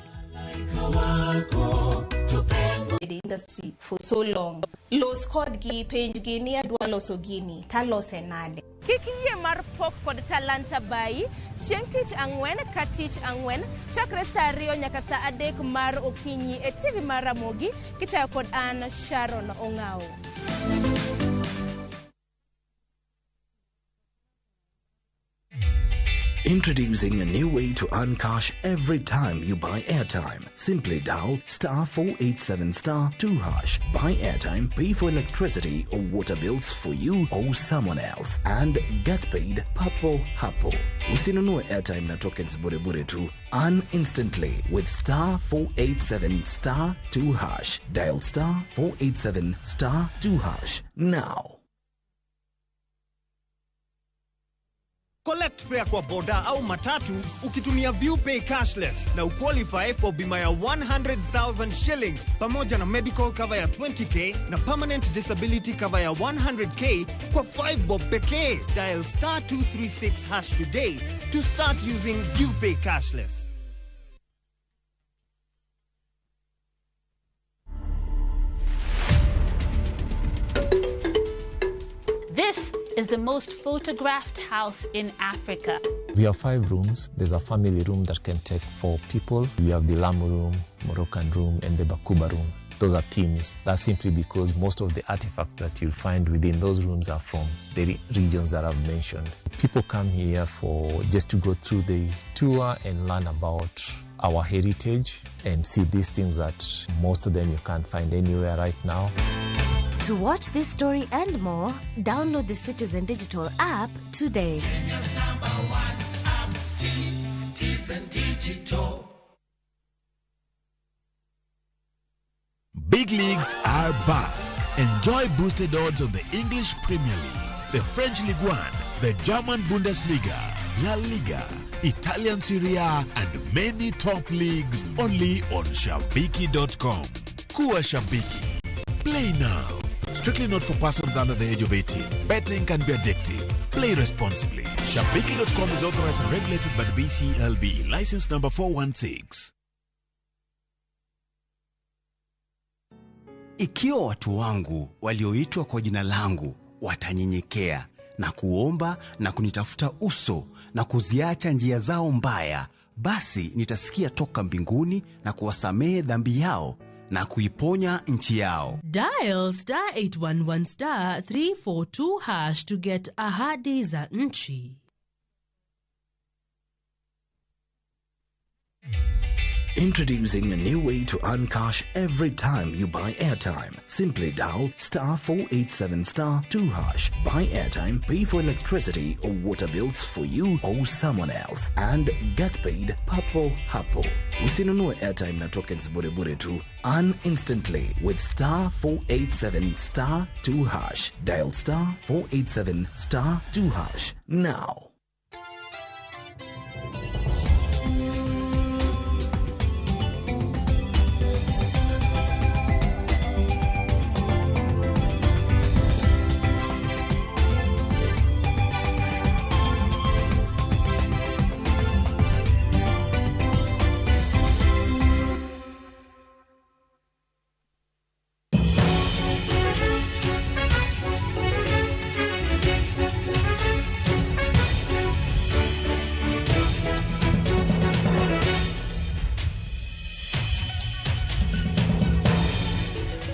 The industry for so long. Los kod gi penj gi ni adwa loso gini, talose nade. Kikiye mar pok kod talanta bai, chieng' tich ang'wen ka tich ang'wen, chakre saa 2 nyaka saa 3 mar okinyi e TV mar Ramogi, kitayo kod an Sharon Ong'ao. Introducing a new way to earn cash every time you buy airtime. Simply dial *487*2#. Buy airtime, pay for electricity or water bills for you or someone else, and get paid papo hapo. Usinunue airtime na tokens bure bure tu. Earn instantly with *487*2#. Dial *487*2# now. Collect fare kwa boda au matatu ukitumia ViewPay cashless na uqualify for bima ya 100,000 shillings pamoja na medical cover ya 20k na permanent disability cover ya 100k kwa 5 bob pekee. Dial *236# today to start using ViewPay cashless. This is the most photographed house in Africa. We have 5 rooms. There's a family room that can take 4 people. We have the Lamu room, Moroccan room, and the Bakuba room. Those are themes. That's simply because most of the artifacts that you'll find within those rooms are from the regions that I've mentioned. People come here just to go through the tour and learn about our heritage and see these things that most of them you can't find anywhere right now. To watch this story and more, download the Citizen Digital app today. Kenya's #1 app, Citizen Digital. Big leagues are back. Enjoy boosted odds on the English Premier League, the French Ligue 1, the German Bundesliga, La Liga, Italian Serie A, and many top leagues only on Shabiki.com. Kuwa Shabiki. Play now. Strictly not for persons under the age of 18. Betting can be addictive. Play responsibly. Shabiki.com is authorized and regulated by the BCLB. License number 416. Ikiwa watu wangu walioitwa kwa jina langu watanyenyekea na kuomba na kunitafuta uso na kuziacha njia zao mbaya, basi nitasikia toka mbinguni na kuwasamehe dhambi yao na kuiponya nchi yao. Dial *811 342# to get ahadi za nchi. Introducing a new way to earn cash every time you buy airtime. Simply dial *487*2#. Buy airtime, pay for electricity or water bills for you or someone else, and get paid papo hapo. Usinunue airtime na tokens bure bure tu. Earn instantly with *487*2#. Dial *487*2# now.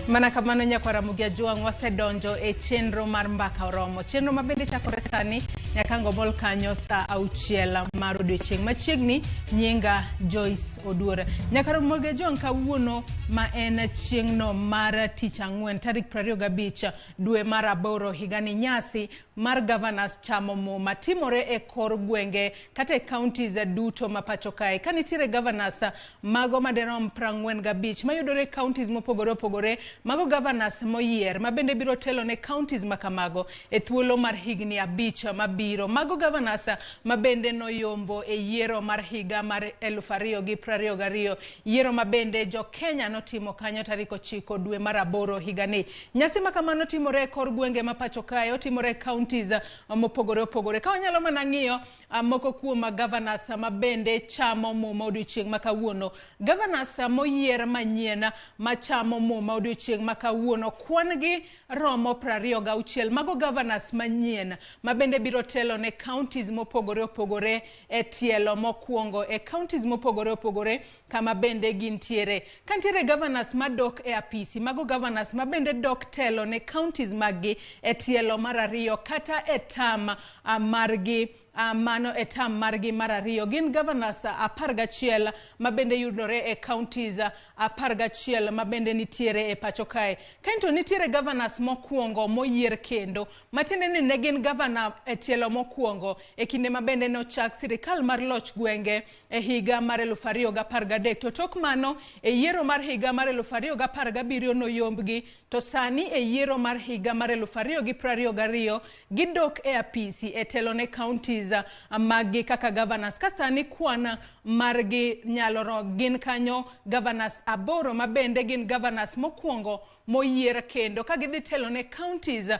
Mana kamano nyaka Ramogi Juang wasedonjo e chenro mar mbaka oromo. Chenro mabende chakore sani nyaka ngomol kanyo sa 6 mar odiochieng' machiegni. Nyinga Joyce Oduor. Nyaka Ramogi Juang kawuono ma en chieng'no mar tich ang'wen tarik 25 dwe mar 8 higani, nyasi mar governors chamo muma timore e kor gwenge kata e counties duto mapacho kae. Kanitiere governors mago maderom 45 mayudore counties mopogore opogore, mago governors moyier mabende biro telo ne counties makamago e thuolo mar higni 5 mabiro. Mago governors mabende noyombo e yiero mar higa mar 2022, yiero mabende jo Kenya notimo kanyo tarik 9 dwe mar 8 higani. Nyasi makamano timore e kor gwenge mapacho kae, otimore e counties mopogore opogore. Ka wanyalo mana ng'iyo moko kuom governors mabende chamo muma odiochieng' makawuono. Governors moyier manyien machamo muma odiochieng' makawuono kwan gi romo 26. Mago governors manyien mabende biro telo ne counties mopogore opogore e tielo mokwongo e counties mopogore opogore kama bende gintiere. Kantiere governors madok e apisi, mago governors mabende dok telo ne counties magi e tielo mar 2 kata e tam margi. Mano etam margi mar 2 gin governors 11 mabende yudore e counties 11 mabende nitiere e pacho kae. Kaito nitiere governors mokwongo moyier kendo matinde ni ne gin governor e tielo mokwongo e kinde mabende no chak sirikal mar loch gwenge e higa mar 2013. To tok mano e yiero mar higa mar 2017 no yombgi, to sani e yiero mar higa mar 2022 gidok e apisi e telo ne counties magi kaka governors. Kasani kwana margi nyaloro gin kanyo governors 8 mabende gin governors mokwongo moyier kendo ka gidhi telo ne counties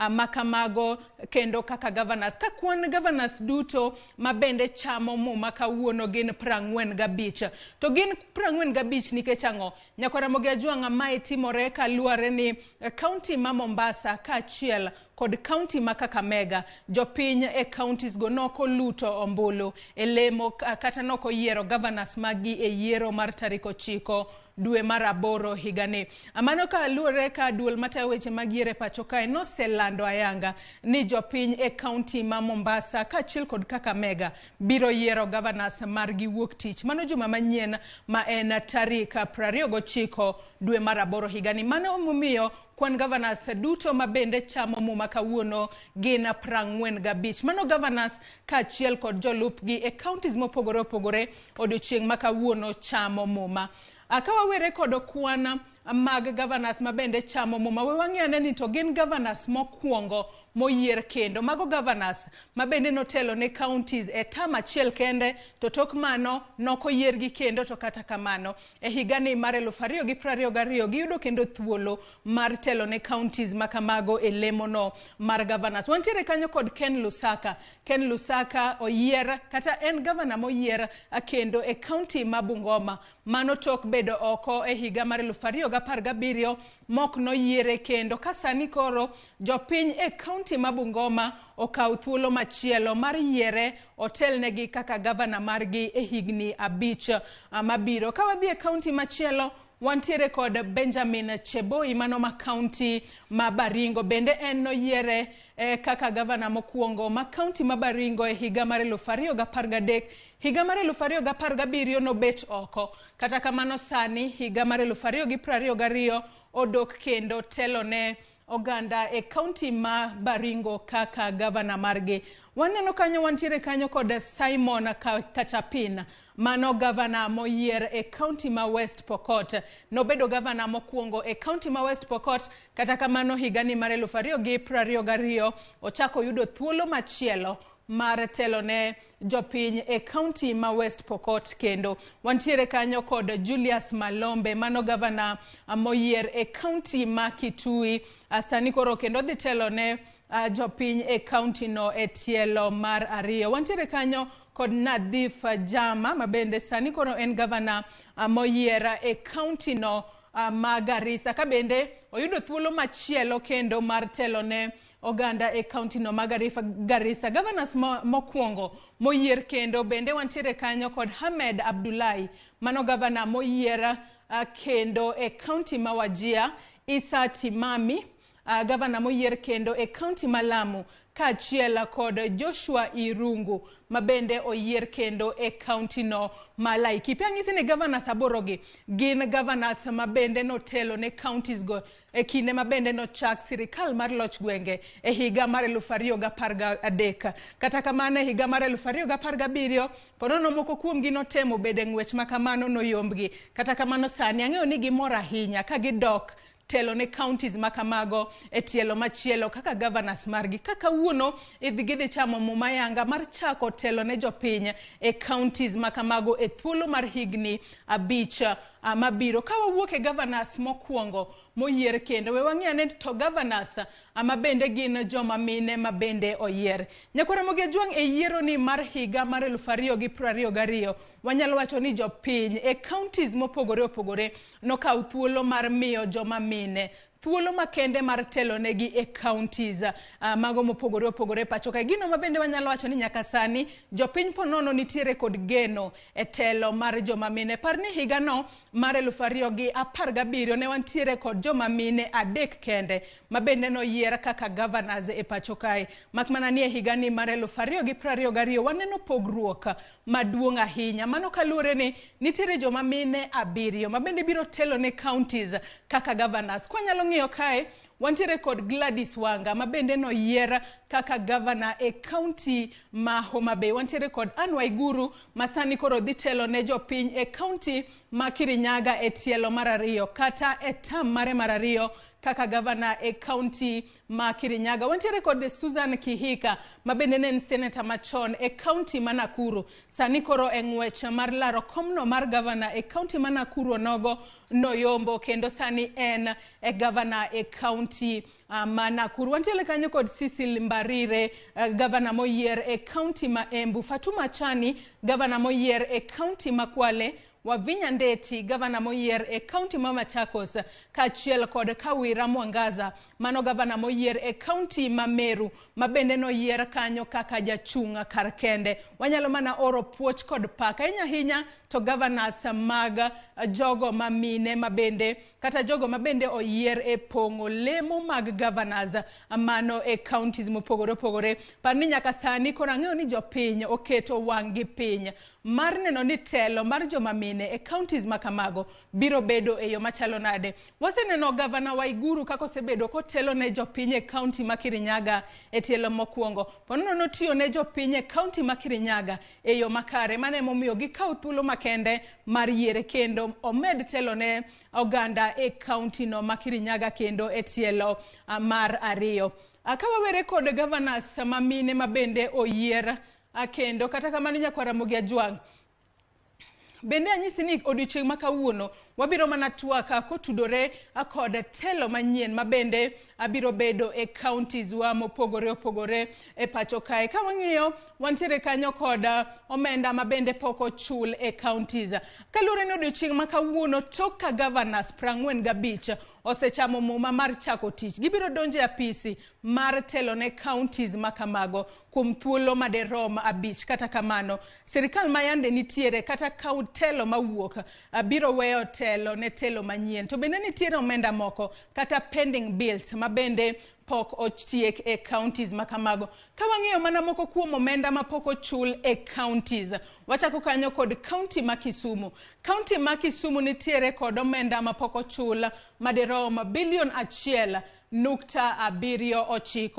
makamago kendo kaka governors. Ka kwan governors duto mabende chamo muma kawuono gin 45. To gin 45 nikech ang'o? Nyaka Ramogi Juang mae timore kaluwore ni county ma Mombasa kaachiel kod county ma Kakamega, jopiny e counties go noko luto ombulu e lemo kata noko yiero governors magi e yiero mar tarik 9 dwe mar 8 higani. Amano ka luore ka duol matayo weche magiere pacho kae noselando ayanga ni jopiny e county ma Mombasa kaachiel kod Kakamega biro yiero governors margi wuok tich mano juma manyien ma en tarik 29 dwe mar 8 higani. Mano momiyo kwan governors duto mabende chamo muma kawuono gin 45. Mano governors kaachiel kod jolupgi e counties mopogore opogore odiochieng' makawuono chamo muma. Akawawere kod kwan mag governors mabende chamo muma, we wang'iyane ni to gin governors mokwongo moyier kendo. Mago governors mabende notelo ne counties e tam achiel kende, to tok mano nokoyiergi kendo. To kata kamano e higani mar 2022 giyudo kendo thuolo mar telo ne counties makamago e lemono mar governors. Wantiere kanyo kod Ken Lusaka. Ken Lusaka oyier kata en governor moyier kendo e county ma Bungoma. Mano tok bedo oko e higa mar 2017 mok noyiere kendo. Kasani koro jopiny e county ma Bungoma okaw thuolo machielo mar yiere otelnegi kaka governor margi e higni 5 mabiro. Ka wadhi e county machielo, wantiere kod Benjamin Cheboi mano ma county ma Baringo. Bende en noyiere kaka governor mokwongo ma county ma Baringo e higa mar 2013. Higa mar 2017 nobet oko. Kata kamano sani higa mar 2022 odok kendo telo ne oganda e county ma Baringo kaka governor margi. Waneno kanyo, wantiere kanyo kod Simon Kachapin mano governor moyier e county ma West Pokot. Nobedo governor mokwongo e county ma West Pokot. Kata kamano higani mar 2022 ochako yudo thuolo machielo mar telo ne jopiny e county ma West Pokot kendo. Wantiere kanyo kod Julius Malombe mano governor moyier e county ma Kitui. Sani koro kendo dhi telo ne jopiny e county no e tielo mar 2. Wantiere kanyo kod Nadif Jama mabende sani koro en governor moyier e county no ma Garissa. Ka bende oyudo thuolo machielo kendo mar telo ne oganda e county no ma Garissa. Governors mokwongo moyier kendo bende wantiere kanyo kod Hamed Abdullahi mano governor moyier kendo e county ma Wajir. Isa Timami governor moyier kendo e county ma Lamu, kaachiel kod Joshua Irungu mabende oyier kendo e county no ma Laikipia. Ang'isi ni governors aborogi gin governors mabende notelo ne counties go e kinde mabende nochak sirikal mar loch gwenge e higa mar 2013. Kata kamano e higa mar 2017 ponono moko kuomgi notemo bede ng'wech makamano noyombgi. Kata kamano sani ang'eyo ni gimor ahinya ka gidok telo ne counties makamago e tielo machielo kaka governors margi. Kaka wuono idhigidhi chamo mumayanga mar chako telo ne jopiny e counties makamago e thuolo mar higni 5 mabiro. Ka wawuok e governors mokwongo moyier kendo, we wang'iyane to governors mabende gin joma mine mabende oyier. Nyakwara Mogi Ajuang e yiero ni mar higa mar 2022 wanyalo wacho ni jopiny e counties mopogore opogore nokaw thuolo mar miyo joma mine thuolo makende mar telo negi e counties mago mopogore opogore pacho ka. Gino mabende wanyalo wacho ni nyaka sani jopiny ponono nitiere kod geno e telo mar joma mine. Parni higa no mar 2017 ne wantiere kod joma mine 3 kende mabende noyier kaka governors e pacho kae. Makmana ni e higa ni mar 2022 waneno pogruok maduong' ahinya. Mano kaluwore ni nitiere joma mine 7 mabende biro telo ne counties kaka governors. Kwa nyalo ng'iyo kae, wantiere kod Gladys Wanga mabende noyier kaka governor e county ma Homa Bay. Wantiere kod Anne Waiguru masani koro dhi telo ne jopiny e county ma Kirinyaga e tielo mar 2 kata e tam mare mar 2 kaka governor e county ma Kirinyaga. Wantiere kod Susan Kihika mabende ne en senator machon e county ma Nakuru. Sani koro e ng'wech mar laro komno mar governor e county ma Nakuru nogo noyombo kendo sani en e governor e county ma Nakuru. Wantiere kanyo kod Cecil Mbarire governor moyier e county ma Embu. Fatuma Chani governor moyier e county ma Kwale. Wavinya Ndeti governor moyier e county ma Machakos, kaachiel kod Kawira Mwangaza mano governor moyier e county ma Meru mabende noyier kanyo kaka jachung' kar kende. Wanyalo mana oro puoch kod pak ahinya to governors mag jogo mamine mabende kata jogo mabende oyier e pongo lemo mag governors mano e counties mopogore opogore. Parni nyaka sani koro ang'eyo ni jopiny oketo wang'gi piny mar neno ni telo mar joma mine e counties makamago biro bedo e yo machalo nade. Waseneno governor Waiguru kako sebedo kotelo ne jopiny e county ma Kirinyaga e tielo mokwongo. Ponono notiyo ne jopiny e county ma Kirinyaga e yo makare, mane momiyo gikaw thuolo makende mar yiere kendo omed telo ne oganda e county no ma Kirinyaga kendo e tielo mar 2. Kawawere kod governors mamine mabende oyier kendo kata kamano nyakwa Ramogi Ajwang' bende anyisi ni odiochieng' ma kawuono wabiro mana twaka kotudore kod telo manyien mabende abiro bedo e counties wa mopogore opogore e pacho kae. Ka wang'iyo wantiere kanyo kod omenda mabende pok ochul e counties. Kaluwore ni odiochieng' ma kawuono tok ka governors 45 osechamo muma mar chako tich, gibiro donjo e apisi mar telo ne counties makamago kuom thuolo maderom 5. Kata kamano sirikal mayande nitiere kata telo mawuok biro weyo telo ne telo manyien. To bende nitiere omenda moko kata pending bills mabende pok otiek e counties makamago. Ka wang'iyo mana moko kuom omenda ma pok ochul e counties, wachako kanyo kod county ma Kisumu. County ma Kisumu nitiere kod omenda ma pok ochul maderom $1.79.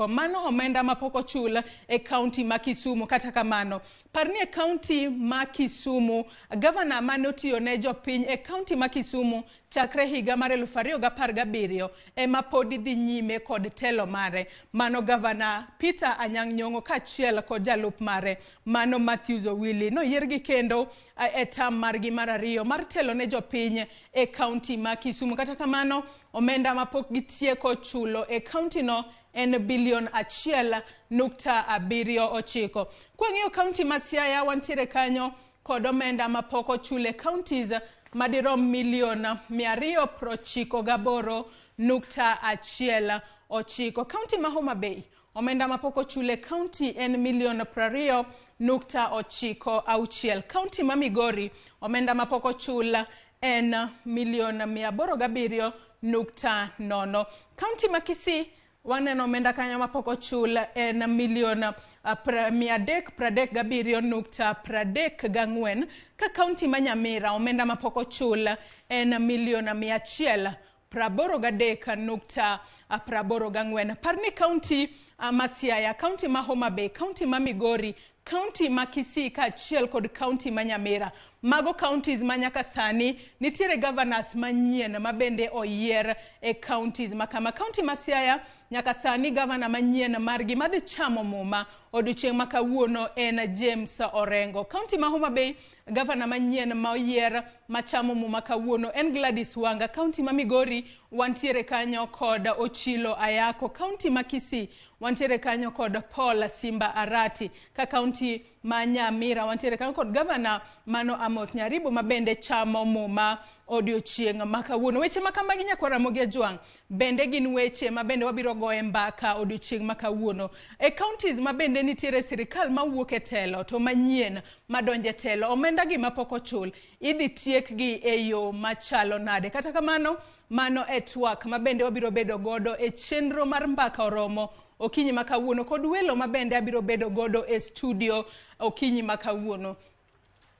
Mano omenda ma pok ochul e county ma Kisumu. Kata kamano parni e county ma Kisumu, governor mane otiyo ne jopiny e county ma Kisumu chakre higa mar 2017 ema podi dhi nyime kod telo mare. Mano governor Peter Anyang' Nyong'o kachiel kod jalup mare mano Matthews Owili noyiergi kendo e tam margi mar 2 mar telo ne jopiny e county ma Kisumu. Kata kamano omenda ma pok gitieko chulo e county no en $1.79. Kwang'iyo county ma Siaya wantiere kanyo kod omenda ma pok ochule counties madirom $298.19. County ma Homa Bay omenda ma pok ochule county en $20.96. County ma Migori omenda ma pok ochula en $807.0. County ma Kisii waneno omenda kanyo ma pok ochul en $337.34. Ka county ma Nyamira omenda ma pok ochul en $183.84. Parni county ma Siaya, county ma Homa Bay, county ma Migori, county ma Kisii kachiel kod county ma Nyamira. Mago counties ma nyaka sani nitiere governors manyien mabende oyier e counties makama. County ma Siaya nyaka sani governor manyien margi madhi chamo muma odiochieng' ma kawuono en James Orengo. County ma Homa Bay governor manyien ma oyier machamo muma kawuono en Gladys Wanga. County ma Migori wantiere kanyo kod Ochilo Ayako. County ma Kisii wantiere kanyo kod Paul Simba Arati. Ka county ma Nyamira wantiere kanyo kod governor mano Amoth Nyaribo mabende chamo muma odiochieng' ma kawuono. Weche makamagi nyakwa Ramogi Ajwang' bende gin weche mabende wabiro goye mbaka odiochieng' ma kawuono. E counties mabende nitiere sirikal mawuok e telo to manyien madonje telo, omenda gi mapok ochul idhi tiek gi e yo machalo nade. Kata kamano mano e twak mabende wabiro bedo godo e chenro mar mbaka oromo okinyi ma kawuono kod welo mabende abiro bedo godo e studio okinyi ma kawuono.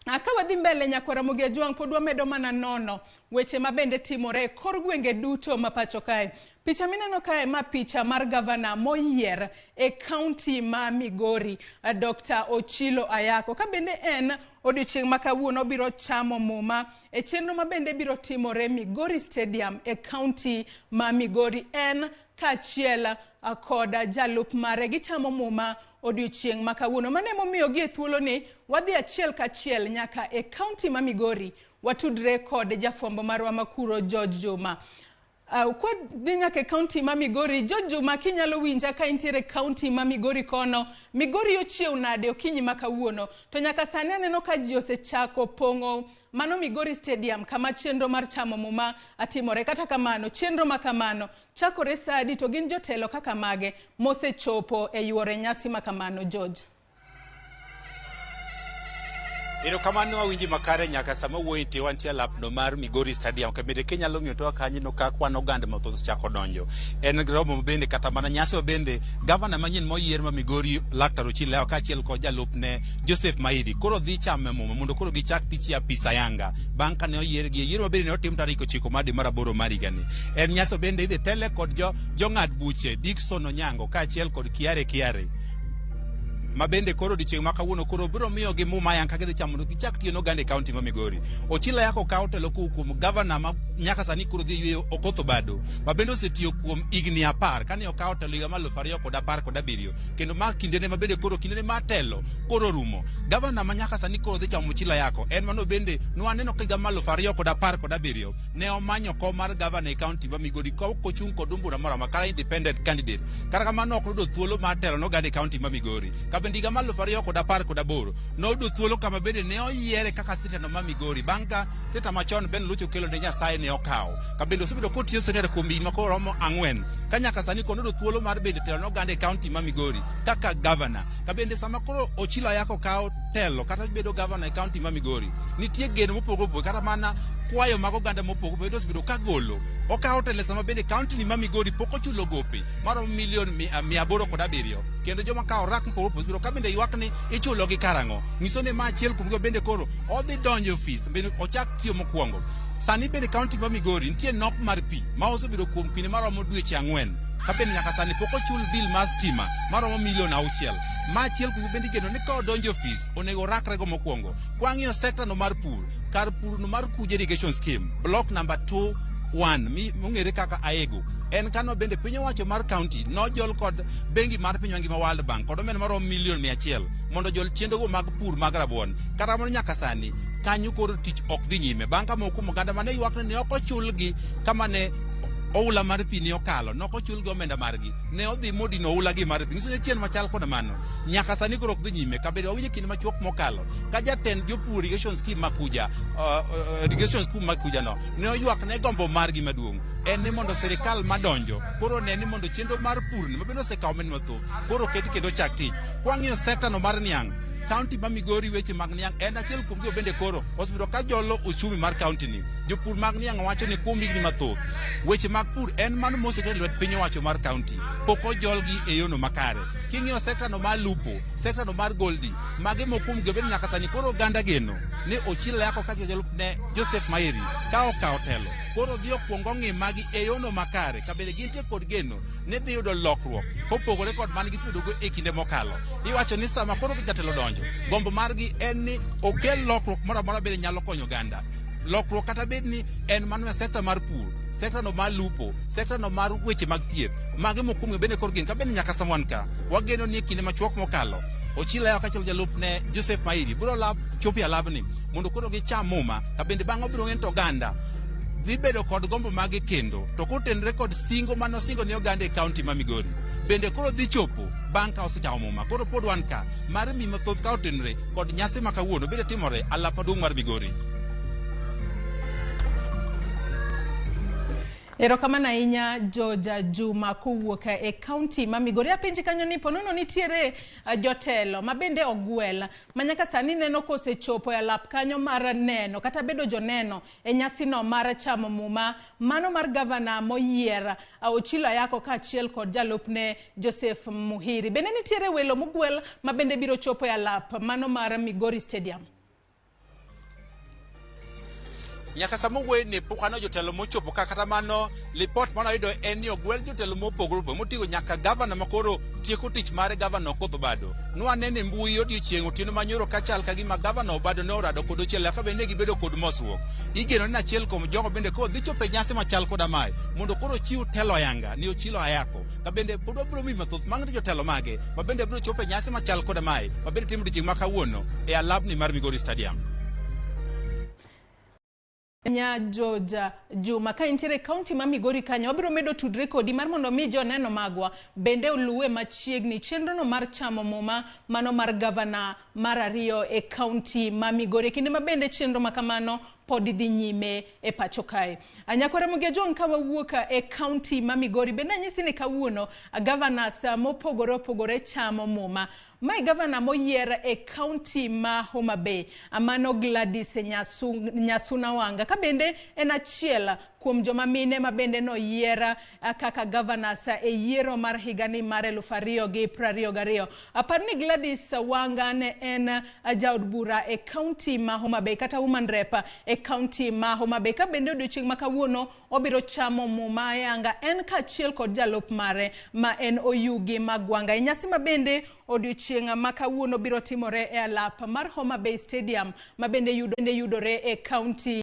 Ka wadhi mbele nyakwa Ramogi Ajwang' pod wamedo mana nono weche mabende timore kor gwenge duto ma pacho kae. Picha mineno kae ma picha mar governor moyier e county ma Migori, Dr. Ochilo Ayako. Ka bende en odiochieng' ma kawuono biro chamo muma e chenro mabende biro timore Migori Stadium e county ma Migori. En kachiel koda jalup mare gichamo muma odiochieng' ma kawuono. Mane momiyo gi e thuolo ni wadhi achiel kachiel nyaka e county ma Migori watudre kod jafwambo marwa makuro George Juma. Kwa dhi nyaka e county ma Migori, George Juma kinyalo winja ka intiere county ma Migori kono, Migori ochiew nade okinyi ma kawuono. To nyaka sani aneno ka ji osechako pong'o mano Migori Stadium kama chenro mar chamo muma atimore. Kata kamano chenro makamano chakore sadi to gin jotelo kaka mage mosechopo e yuore nyasi makamano. George. Erokamano awinji makare nyaka sama wuoyi te wantie lapno mar Migori Stadium kabende kenyalo ng'iyo to kanyo ka kwan oganda mathoth chako donjo. En romo bende kata mana nyasi bende governor manyien moyier ma Migori Laktar Ochilo kaachiel kod jalupne Joseph Maidi koro dhi chame muma mondo koro gichak tich e apis ayanga bang' kane oyier gi yiero mabende ne otim tarik 9 mar dwe mar 8 mar higani. En nyasi bende idhi tele kod jong'ad buche Dickson Onyango kaachiel kod Kiare mabende koro odiochieng' ma kawuono koro biro miyo gi muma ayanga ka gidhi chamo gichak tiyo n'oganda e county ma Migori. Ochilo Ayako kawo telo kuom governor nyaka sani kuro dhi yweyo okotho bado mabende osetiyo kuom igni 10 kane okawo telo higa mar 2017 kendo ma kindene mabende koro kindene matelo koro rumo. Gavana ma nyaka sani koro dhi chamo chila yako en mano bende nwaneno ka higa mar 2017 ne omanyo kom mar gavana e kaunti ma Migori kochung' kod Umbura moro makara independent candidate kata kamano ok nodo thuolo mar telo nogande e kaunti ma Migori. Kabende higa mar 2018 nodo thuolo kama bende ne oyiere kaka sitano ma Migori bang' ka sita machon ben lucho kelo ne Nyasaye ne okawo. Kabende osebedo kotiyo seneta kuom higni makoro romo 4 ka nyaka sani koro nodo thuolo mar bende telo nogande e kaunti ma Migori kaka gavana. Kabende sama koro Ochilo Ayako kawo telo kata bedo gavana e kaunti ma Migori nitie geno mopogore opogore kata mana kwayo mag oganda mopogore opogore osebedo ka golo okawo telo sama bende kaunti ni ma Migori pok ochulo gope maromo milion 807 kendo joma kawo rak mopogore opogore ka bende ywak ni ichulo gi karang'o nyiso ni ma achiel kuom bende koro odhi donjo e ofis bende ochak tiyo mokwongo. Sani bende kaunti ma Migori nitie nok mar pi ma osebedo kuom kinde maromo dweche 4 kabende nyaka sani pok ochul bil mar stima maromo milion 6. Ma achiel kuom bende geno ni ka odonjo ofis onego rakrego mokwongo. Kwang'iyo sekta no mar pur, kar pur no mar Kuje irrigation scheme block number 21 mong'ere kaka Aego en kano bende piny owacho mar kaunti nojol kod bengi mar piny mangima World Bank kod omenda maromo milion 100 mondo jol tiendego mag pur mag rabuon. Kata mono nyaka sani kanyo koro tich ok dhi nyime bang' ka moko oganda mane ywak ni ok ochulgi kama ne oula mar pi ne okalo noko chul gi omenda margi ne odhi modino oula gi mar pi nyiso ne chien machal kod mano nyaka sani koro ok dhi nyime kabede wawinjo kinde machuok mokalo ka jatend jopur irrigation scheme Makuja irrigation scheme Makuja no ne oywak ne gombo margi maduong' en ni mondo sirikal madonjo koro ne ni mondo chenro mar pur ni mabende osekawo omenda mathoth koro keti kendo chak tich. Kwang'iyo sekta no mar niang' kaunti ma Migori weche mag niang' en achiel kuom bende koro osebedo ka jolo uchumi mar kaunti ni. Jopur mag niang' wacho ni kuom higni mathoth weche mag pur en mano moseketo lwet piny owacho mar kaunti pok ojolgi e yono makare. King'iyo sekta no mar lupo, sekta no mar goldi, mage mokum bende nyaka sani koro oganda geno ni Ochilo Ayako ka jolup ne Joseph Mairi ka okawo telo koro dhi okwongo ng'i magi e yono makare kabende gintie kod geno ne dhi yudo lokruok kopogore kod man gisebedogo e kinde mokalo. Iwacho ni sama koro jatelo donjo gombo margi en ni okel lokruok moro amora bende nyalo konyo oganda. Lokruok kata bed ni en mano e sekta mar pur, sekta no mar lupo, sekta no mar weche mag thieth, mage mokum bende koro gin kabende nyaka samwan ka wageno ni kinde machuok mokalo Ochilo Ayako kachel jalup ne Joseph Mairi biro chopi alabni mondo koro gicham muma kabende bang'o biro ng'en to oganda dhi bedo kod gombo mage kendo to kotenre kod singo mano singo ne oganda e kaunti ma Migori bende koro dhi chopo bang' ka osechamo muma. Koro pod wan ka mar mi mathoth ka otenre kod nyasi ma kawuono bende timore alap maduong' mar Migori. Erokamano ahinya Georgia Juma kowuok e kaunti ma Migori. Apenji kanyo ni ponono nitiere jotelo mabende ogwel manyaka sani neno kosechopo e alap kanyo mar neno kata bedo joneno e nyasi no mar chamo muma mano mar gavana moyier Ochilo Ayako kaachiel kod jalupne Joseph Muhiri. Bende nitiere welo mogwel mabende biro chopo e alap mano mar Migori Stadium. Nyaka samo ne pokano jotelo mochopo kata mano report mana yudo en ni ogwel jotelo mopogore opogore motigo nyaka gavana makoro tieko tich mare gavana Okoth Obado. Nwanene mbui odiochieng' otieno manyoro kachal ka gima gavana Obado ne orado kod Ochilo Ayako bende gibedo kod mosruok. Igeno ni achiel kuom jogo bende koro dhi chopo e nyasi machal koda mae mondo koro chiw telo ayanga ni Ochilo Ayako. Ka bende pod wabiro mi mathoth mang' jotelo mage ma bende biro chopo e nyasi machal koda mae ma bende timo odiochieng' ma kawuono e alabni mar Migori Stadium. Nya Georgia Juma ka intiere kaunti ma Migori kanyo wabiro medo tudre kodi mar mondo mi joneno magwa bende oluwe machiegni chenro no mar chamo muma mano mar gavana mar ariyo e kaunti ma Migori kinde ma bende chenro makamano pod dhi nyime e pacho kae. Anyako Ramogi Tv ka wawuok e kaunti ma Migori bende nyisi ni kawuono governors mopogore opogore chamo muma. Mai gavana moyier e kaunti ma Homa Bay amano Gladys Nyasuna Wanga ka bende en achiel kuom joma mine ma bende no yiera kaka governors e yiero mar higani mar 2022. Aparni Gladys Wanga ne en jaod bura e kaunti ma Homa Bay kata woman rep e kaunti ma Homa Bay ka bende odiochieng' ma kawuono obiro chamo muma ayanga en kaachiel kod jalup mare ma en Oyugi Magwanga. E nyasi ma bende odiochieng' ma kawuono biro timore e alap mar Homa Bay Stadium ma bende yudore e kaunti